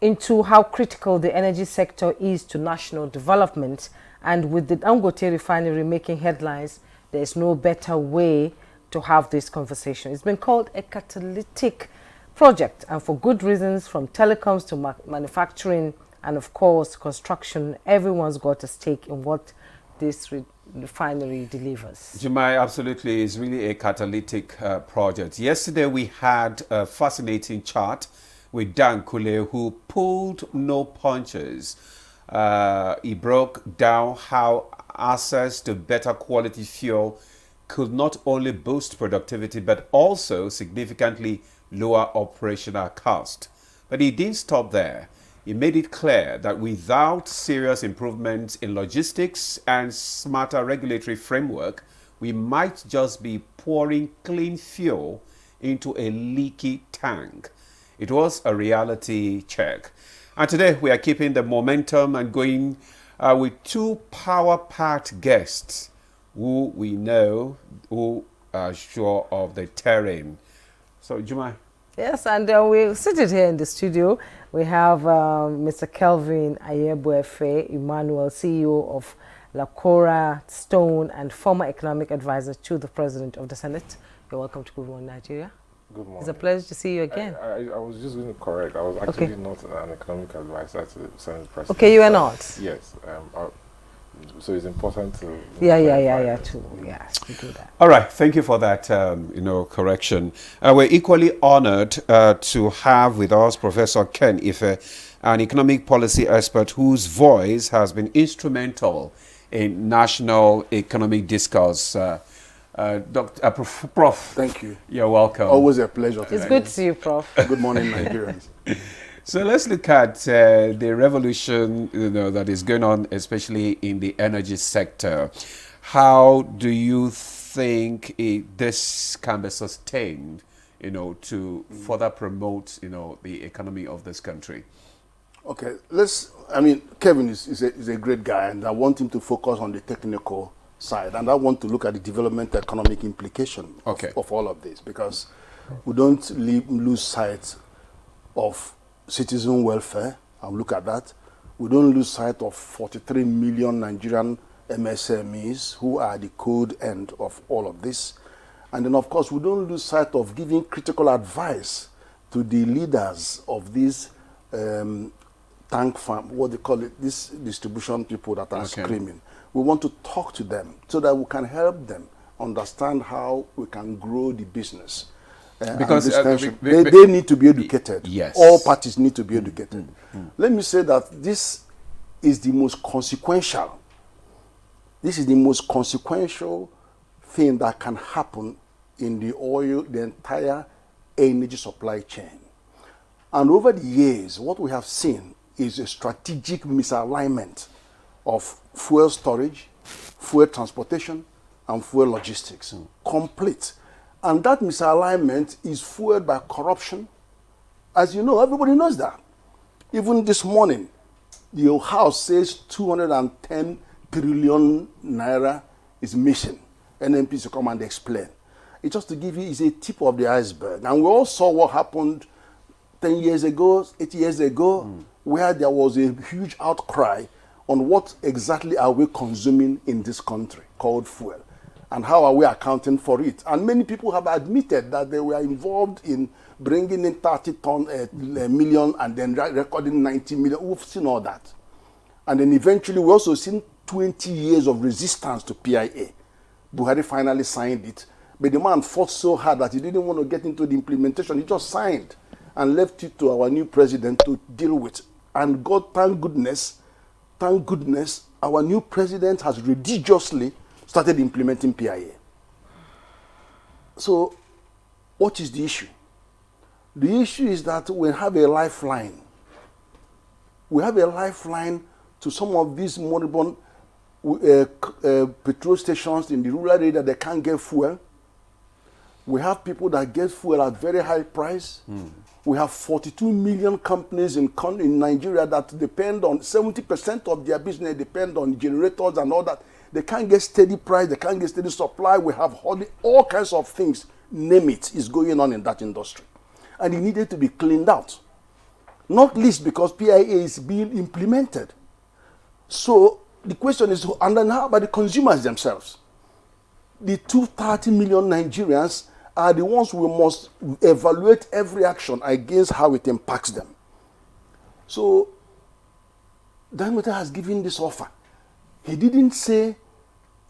into how critical the energy sector is to national development, and with the Dangote refinery making headlines, there's no better way to have this conversation. It's been called a catalytic project, and for good reasons, from telecoms to manufacturing and of course construction. Everyone's got a stake in what this refinery delivers. Jumai, absolutely, is really a catalytic project. Yesterday we had a fascinating chat with Dan Kule, who pulled no punches. He broke down how access to better quality fuel could not only boost productivity but also significantly lower operational cost. But he didn't stop there. He made it clear that without serious improvements in logistics and smarter regulatory framework, we might just be pouring clean fuel into a leaky tank. It was a reality check. And today we are keeping the momentum and going with two power-packed guests who we know who are sure of the terrain. So, Jumai. Yes, and we're seated here in the studio. We have Mr. Kelvin Ayeboefe Emmanuel, CEO of Lacora Stone and former economic advisor to the President of the Senate. You're welcome to Good Morning Nigeria. Good morning. It's a pleasure to see you again. I was just going to correct. I was actually not an economic advisor to the Senate President. Okay, you are not? Yes. So it's important to... Yes, we do that. All right, thank you for that, correction. We're equally honored to have with us Professor Ken Ife, an economic policy expert whose voice has been instrumental in national economic discourse. Prof. Thank you. You're welcome. Always a pleasure. It's good to see you, Prof. Good morning, Nigerians. So let's look at the revolution that is going on, especially in the energy sector. How do you think this can be sustained, to further promote, the economy of this country? Okay, I mean, Kevin is a great guy, and I want him to focus on the technical side, and I want to look at the development economic implication of all of this, because we don't lose sight of citizen welfare, and look at that. We don't lose sight of 43 million Nigerian MSMEs who are the cold end of all of this. And then, of course, we don't lose sight of giving critical advice to the leaders of these tank farm, what they call it, these distribution people that are screaming. We want to talk to them so that we can help them understand how we can grow the business. Because they need to be educated. Yes. All parties need to be educated. Let me say that this is the most consequential. This is the most consequential thing that can happen in the entire energy supply chain. And over the years, what we have seen is a strategic misalignment of fuel storage, fuel transportation, and fuel logistics. Complete. And that misalignment is fueled by corruption. As you know, everybody knows that. Even this morning, the House says 210 trillion naira is missing. NMPs come and explain. It's just to give you, it's a tip of the iceberg. And we all saw what happened 10 years ago, 8 years ago, where there was a huge outcry on what exactly are we consuming in this country called fuel, and how are we accounting for it. And many people have admitted that they were involved in bringing in 30 million and then recording 90 million. We've seen all that. And then eventually we also seen 20 years of resistance to PIA. Buhari finally signed it, but the man fought so hard that he didn't want to get into the implementation. He just signed and left it to our new president to deal with. And God, thank goodness, our new president has religiously started implementing PIA. So, what is the issue? The issue is that we have a lifeline. We have a lifeline to some of these moribund petrol stations in the rural area that can't get fuel. We have people that get fuel at very high price. We have 42 million companies in Nigeria that depend on, 70% of their business depend on generators and all that. They can't get steady price, they can't get steady supply. We have all kinds of things, name it, is going on in that industry. And it needed to be cleaned out. Not least because PIA is being implemented. So the question is, and then how about the consumers themselves? The 230 million Nigerians are the ones we must evaluate every action against how it impacts them. So Dangote has given this offer. He didn't say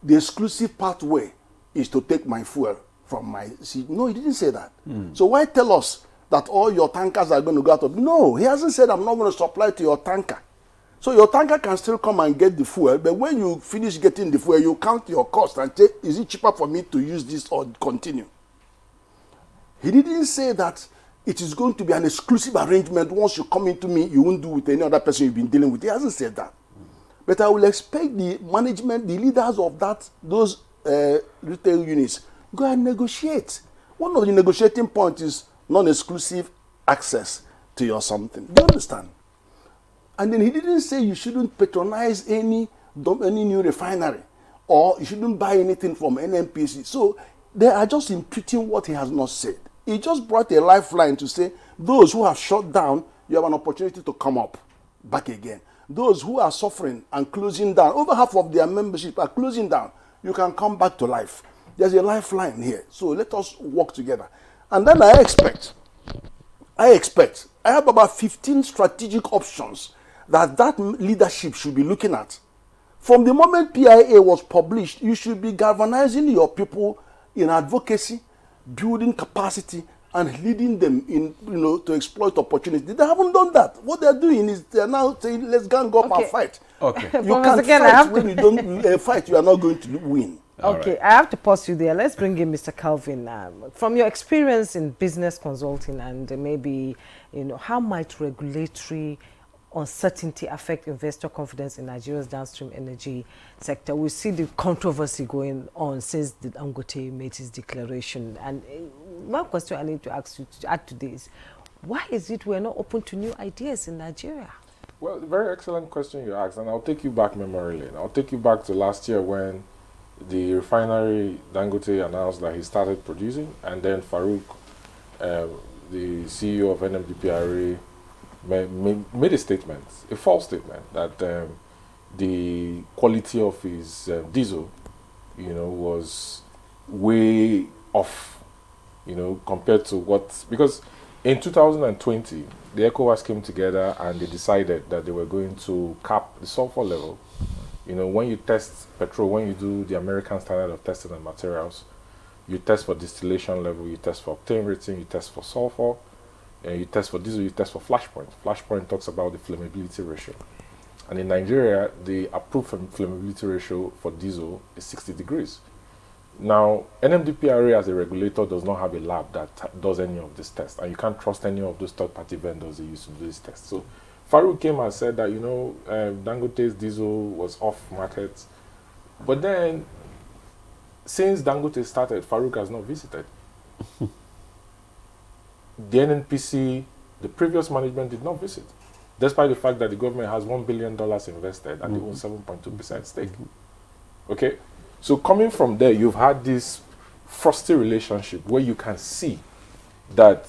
the exclusive pathway is to take my fuel from my seat. No, he didn't say that. So why tell us that all your tankers are going to go out of? No, he hasn't said I'm not going to supply to your tanker. So your tanker can still come and get the fuel, but when you finish getting the fuel, you count your cost and say, is it cheaper for me to use this or continue? He didn't say that it is going to be an exclusive arrangement. Once you come into me, you won't do with any other person you've been dealing with. He hasn't said that. But I will expect the management, the leaders of those retail units, go and negotiate. One of the negotiating points is non-exclusive access to your something. Do you understand? And then he didn't say you shouldn't patronize any new refinery, or you shouldn't buy anything from NNPC. So they are just imputing what he has not said. He just brought a lifeline to say, those who have shut down, you have an opportunity to come up back again. Those who are suffering and closing down, over half of their membership are closing down, you can come back to life. There's a lifeline here. So let us work together. And then I have about 15 strategic options that leadership should be looking at. From the moment PIA was published, you should be galvanizing your people in advocacy, building capacity, and leading them in, to exploit opportunities. They haven't done that. What they're doing is they're now saying, let's gang up and fight. Okay. You can't fight when you don't fight, you are not going to win. Okay, right. I have to pause you there. Let's bring in Mr. Calvin. From your experience in business consulting and maybe, how might regulatory uncertainty affect investor confidence in Nigeria's downstream energy sector? We see the controversy going on since the Dangote made his declaration. And one question I need to ask you to add to this: why is it we're not open to new ideas in Nigeria? Well, very excellent question you asked, and I'll take you back memory lane. I'll take you back to last year when the refinery Dangote announced that he started producing, and then Farouk, the CEO of NMDPRA, made a statement, a false statement, that the quality of his diesel, was way off, compared to what, because in 2020, the ECOWAS came together and they decided that they were going to cap the sulfur level. When you test petrol, when you do the American standard of testing and materials, you test for distillation level, you test for octane rating, you test for sulfur, and you test for diesel, you test for flashpoint. Flashpoint talks about the flammability ratio. And in Nigeria, the approved flammability ratio for diesel is 60 degrees. Now, NMDPRA as a regulator does not have a lab that does any of this tests, and you can't trust any of those third-party vendors they use to do this test. So Farouk came and said that, Dangote's diesel was off market. But then, since Dangote started, Farouk has not visited. The NNPC, the previous management did not visit, despite the fact that the government has $1 billion invested and they own 7.2% stake. Okay? So coming from there, you've had this frosty relationship where you can see that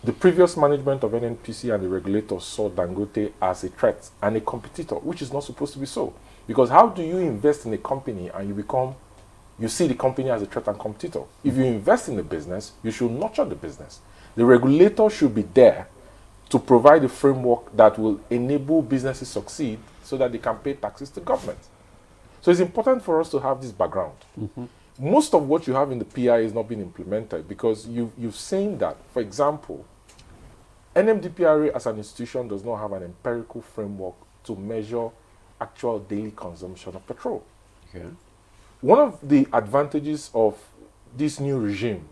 the previous management of NNPC and the regulators saw Dangote as a threat and a competitor, which is not supposed to be so. Because how do you invest in a company and you see the company as a threat and competitor? If you invest in the business, you should nurture the business. The regulator should be there to provide a framework that will enable businesses succeed so that they can pay taxes to government. So it's important for us to have this background. Most of what you have in the PI is not being implemented because you've seen that, for example, NMDPRA as an institution does not have an empirical framework to measure actual daily consumption of petrol. Okay. One of the advantages of this new regime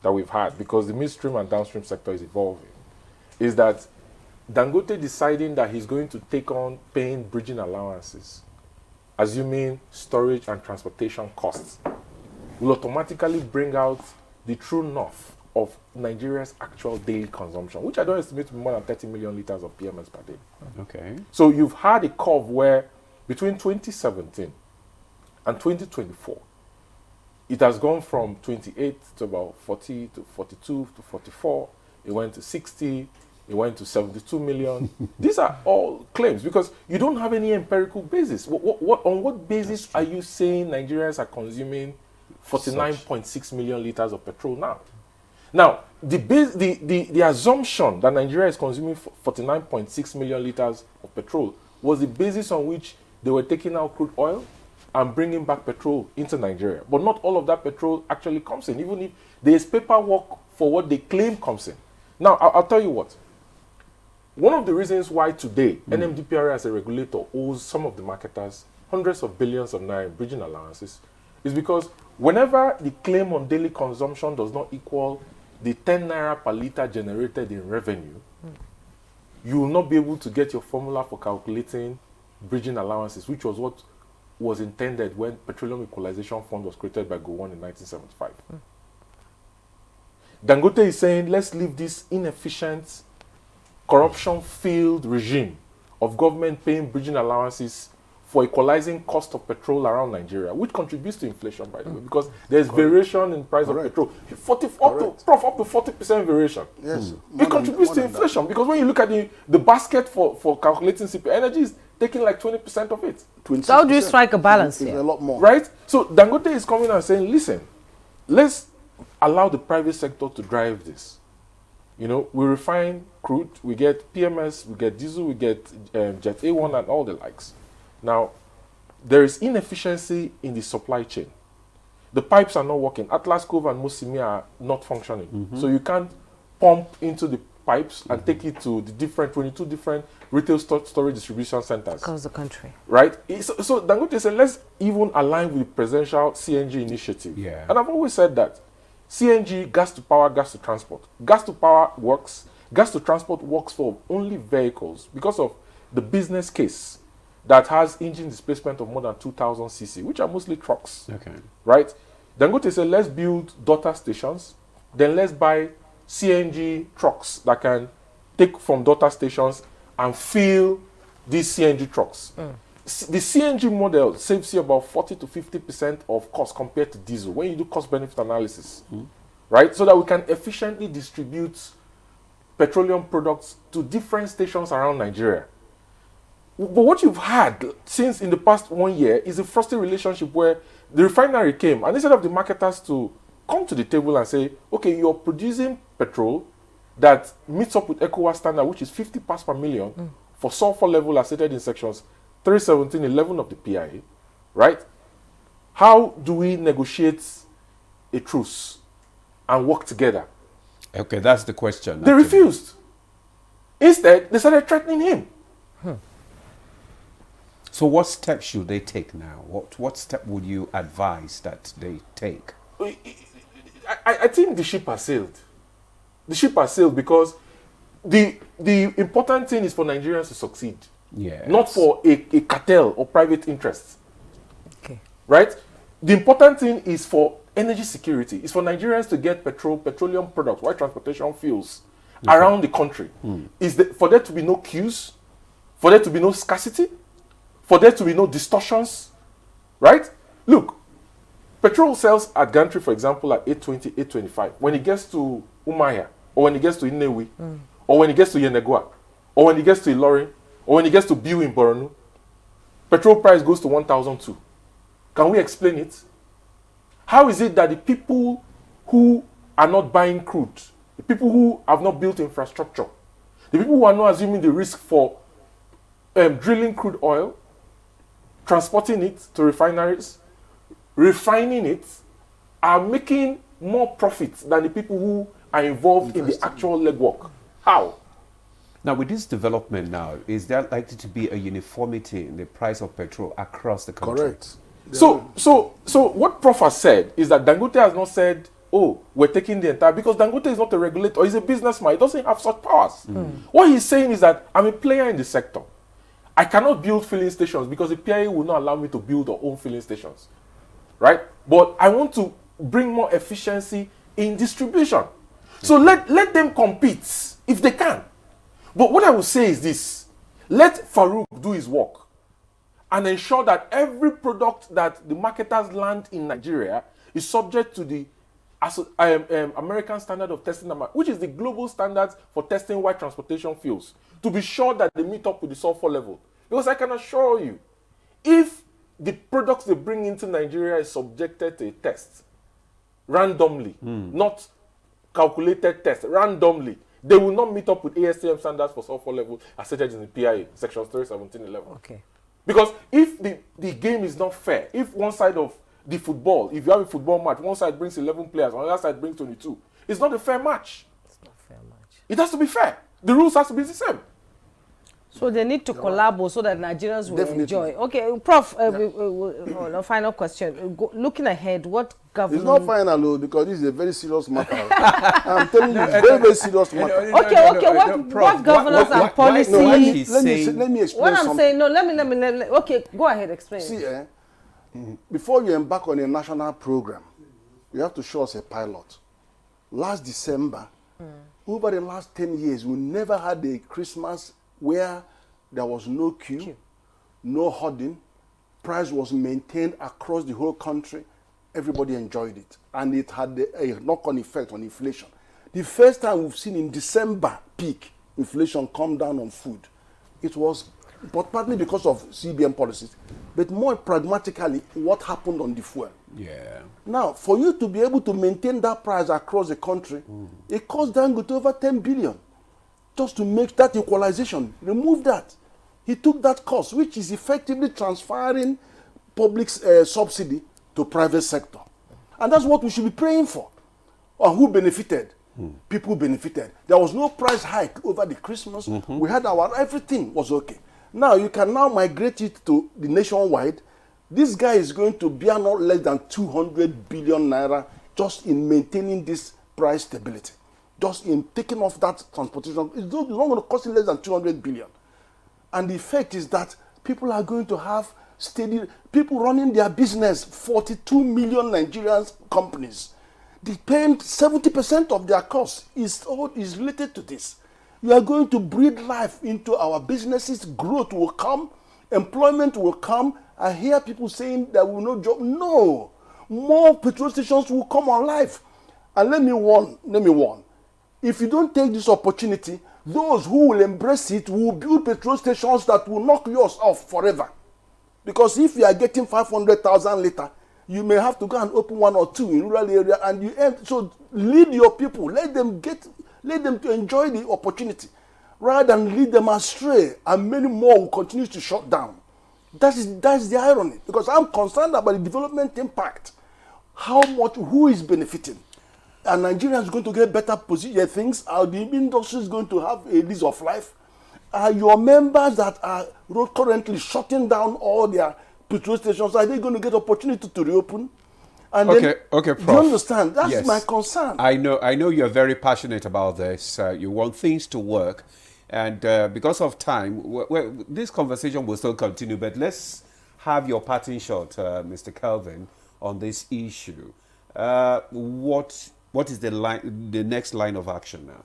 that we've had, because the midstream and downstream sector is evolving, is that Dangote deciding that he's going to take on paying bridging allowances, assuming storage and transportation costs, will automatically bring out the true north of Nigeria's actual daily consumption, which I don't estimate to be more than 30 million liters of PMS per day. Okay. So you've had a curve where between 2017 and 2024, it has gone from 28 to about 40 to 42 to 44. It went to 60. It went to 72 million. These are all claims because you don't have any empirical basis. On what basis are you saying Nigerians are consuming 49.6 million liters of petrol now? Now, the assumption that Nigeria is consuming 49.6 million liters of petrol was the basis on which they were taking out crude oil and bringing back petrol into Nigeria. But not all of that petrol actually comes in, even if there is paperwork for what they claim comes in. Now, I'll tell you what. One of the reasons why today NMDPRA as a regulator owes some of the marketers hundreds of billions of naira in bridging allowances is because whenever the claim on daily consumption does not equal the 10 naira per liter generated in revenue, you will not be able to get your formula for calculating bridging allowances, which was what was intended when Petroleum Equalization Fund was created by Gowon in 1975. Dangote is saying, let's leave this inefficient, corruption-filled regime of government paying bridging allowances for equalizing cost of petrol around Nigeria, which contributes to inflation, by the way, because there's variation in price of petrol. Up to 40% variation. Yes. It contributes to inflation because when you look at the basket for calculating CP, energy is taking like 20% of it. So how do you strike a balance here? A lot more. Right? So Dangote is coming and saying, listen, let's allow the private sector to drive this. You know, we refine crude, we get PMS, we get diesel, we get Jet A1 and all the likes. Now, there is inefficiency in the supply chain. The pipes are not working. Atlas Cove and Mosimi are not functioning. So you can't pump into the pipes and take it to the 22 different retail storage distribution centers. Across the country. Right? So Dangote said, let's even align with the presidential CNG initiative. Yeah. And I've always said that CNG, gas to power, gas to transport. Gas to power works. Gas to transport works for only vehicles because of the business case that has engine displacement of more than 2,000 cc, which are mostly trucks. Okay. Right? Dangote said, let's build daughter stations, then let's buy CNG trucks that can take from daughter stations and fill these CNG trucks. The CNG model saves you about 40 to 50% of cost compared to diesel when you do cost-benefit analysis, right? So that we can efficiently distribute petroleum products to different stations around Nigeria. But what you've had since in the past 1 year is a frustrating relationship where the refinery came, and instead of the marketers to come to the table and say, okay, you're producing petrol that meets up with ECOWAS standard, which is 50 parts per million for sulfur level as stated in sections 317.11 of the PIA, right? How do we negotiate a truce and work together? Okay, that's the question. They refused. Instead, they started threatening him. So what steps should they take now? What step would you advise that they take? I think the ship has sailed. The ship has sailed because the important thing is for Nigerians to succeed. Yes. Not for a cartel or private interests. Okay. Right? The important thing is for energy security. It's for Nigerians to get petroleum products, white transportation fuels around the country. For there to be no queues, for there to be no scarcity, for there to be no distortions, right? Look, petrol sells at Gantry, for example, at 820, 825. When it gets to Umaya, or when it gets to Inewi, or when it gets to Yenegua, or when it gets to Ilorin, or when it gets to Biu in Borno, petrol price goes to 1,002. Can we explain it? How is it that the people who are not buying crude, the people who have not built infrastructure, the people who are not assuming the risk for drilling crude oil, transporting it to refineries, refining it, are making more profits than the people who are involved in the actual legwork? How? Now, with this development now, is there likely to be a uniformity in the price of petrol across the country? Correct. So what Prof has said is that Dangote has not said, oh, we're taking the entire, because Dangote is not a regulator, he's a businessman, he doesn't have such powers. What he's saying is that I'm a player in the sector. I cannot build filling stations because the PIA will not allow me to build our own filling stations, right? But I want to bring more efficiency in distribution. So let them compete if they can. But what I will say is this: let Farouk do his work and ensure that every product that the marketers land in Nigeria is subject to the American Standard of Testing, which is the global standards for testing white transportation fuels, to be sure that they meet up with the sulfur level. Because I can assure you, if the products they bring into Nigeria is subjected to a test randomly, not calculated test, randomly, they will not meet up with ASTM standards for sulfur level as stated in the PIA, sections 317.11. Okay. Because if the game is not fair, if one side of the football, if you have a football match, one side brings 11 players, on the other side brings 22, it's not a fair match. It's not a fair match. It has to be fair. The rules has to be the same. So they need to collabo so that Nigerians will enjoy. Okay, Prof, final question. Looking ahead, what government... It's not final, because this is a very serious matter. I'm telling you, it's a very, very serious matter. What governance and policy... Let me explain what I'm saying, let me, okay, go ahead, explain. See, before you embark on a national program, you have to show us a pilot. Last December, over the last 10 years, we never had a Christmas where there was no queue, no hoarding, price was maintained across the whole country, everybody enjoyed it. And it had a knock-on effect on inflation. The first time we've seen in December peak inflation come down on food, it was but partly because of CBN policies, but more pragmatically, what happened on the fuel. Yeah. Now, for you to be able to maintain that price across the country, it cost Dangote over 10 billion. Just to make that equalization, remove that. He took that cost, which is effectively transferring public subsidy to private sector. And that's what we should be praying for. And who benefited? People benefited. There was no price hike over the Christmas. We had everything was okay. Now you can now migrate it to the nationwide. This guy is going to bear not less than 200 billion naira just in maintaining this price stability. Just in taking off that transportation, it's not going to cost less than 200 billion. And the effect is that people are going to have steady, people running their business, 42 million Nigerian companies. They pay 70% of their costs is related to this. You are going to breathe life into our businesses. Growth will come. Employment will come. I hear people saying there will no job. No. More petrol stations will come on life. And let me warn. If you don't take this opportunity, those who will embrace it will build petrol stations that will knock yours off forever. Because if you are getting 500,000 later, you may have to go and open 1 or 2 in rural area, and you end. So lead your people. Let them to enjoy the opportunity, rather than lead them astray, and many more will continue to shut down. That's the irony. Because I'm concerned about the development impact. How much, who is benefiting? Are Nigerians going to get better position things? Are the industry going to have a lease of life? Are your members that are currently shutting down all their petrol stations, are they going to get opportunity to reopen? And okay, Prof. Do you understand? That's my concern. I know you're very passionate about this. You want things to work. And because of time, this conversation will still continue. But let's have your parting shot, Mr. Kelvin, on this issue. What is the next line of action now?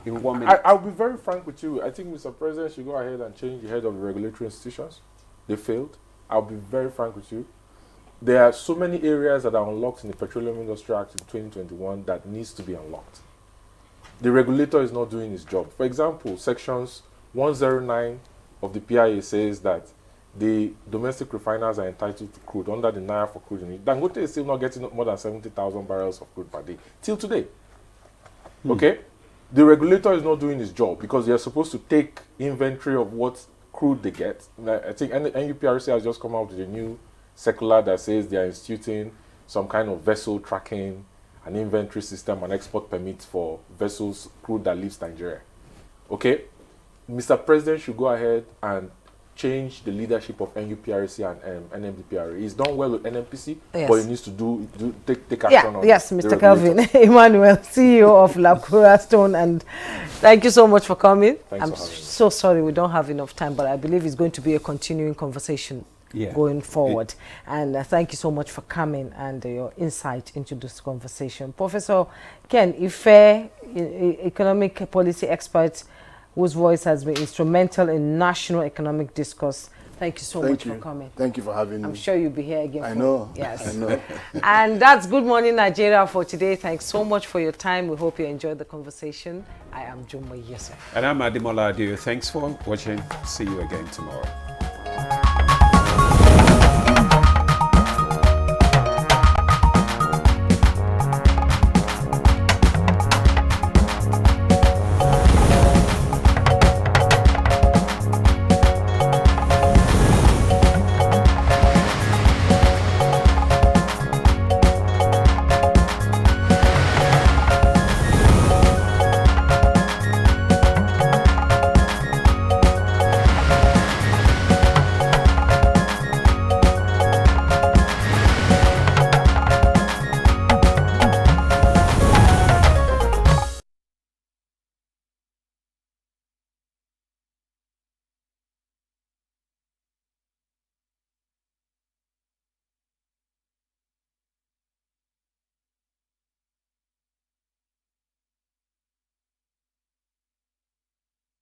In 1 minute. I'll be very frank with you. I think Mr. President should go ahead and change the head of the regulatory institutions. They failed. I'll be very frank with you. There are so many areas that are unlocked in the Petroleum Industry Act in 2021 that needs to be unlocked. The regulator is not doing his job. For example, sections 109 of the PIA says that the domestic refiners are entitled to crude under the Naira for crude unit. Dangote is still not getting more than 70,000 barrels of crude per day till today. Okay? The regulator is not doing his job because they are supposed to take inventory of what crude they get. I think NUPRC has just come out with a new circular that says they are instituting some kind of vessel tracking, an inventory system, and export permits for vessels, crude that leaves Nigeria. Okay? Mr. President should go ahead and change the leadership of NUPRC and NMDPRA. He's done well with NMPC, but he needs to take action on Yes, Mr. Kelvin, Emmanuel, CEO of Labcura Stone, and thank you so much for coming. I'm so sorry we don't have enough time, but I believe it's going to be a continuing conversation going forward. And thank you so much for coming and your insight into this conversation. Professor Ken Ife, economic policy expert, whose voice has been instrumental in national economic discourse. Thank you so much for coming. Thank you for having me. I'm sure you'll be here again. I know. Yes. I know. And that's Good Morning Nigeria for today. Thanks so much for your time. We hope you enjoyed the conversation. I am Jumbo Yusuf. And I'm Ademola Adeyo. Thanks for watching. See you again tomorrow.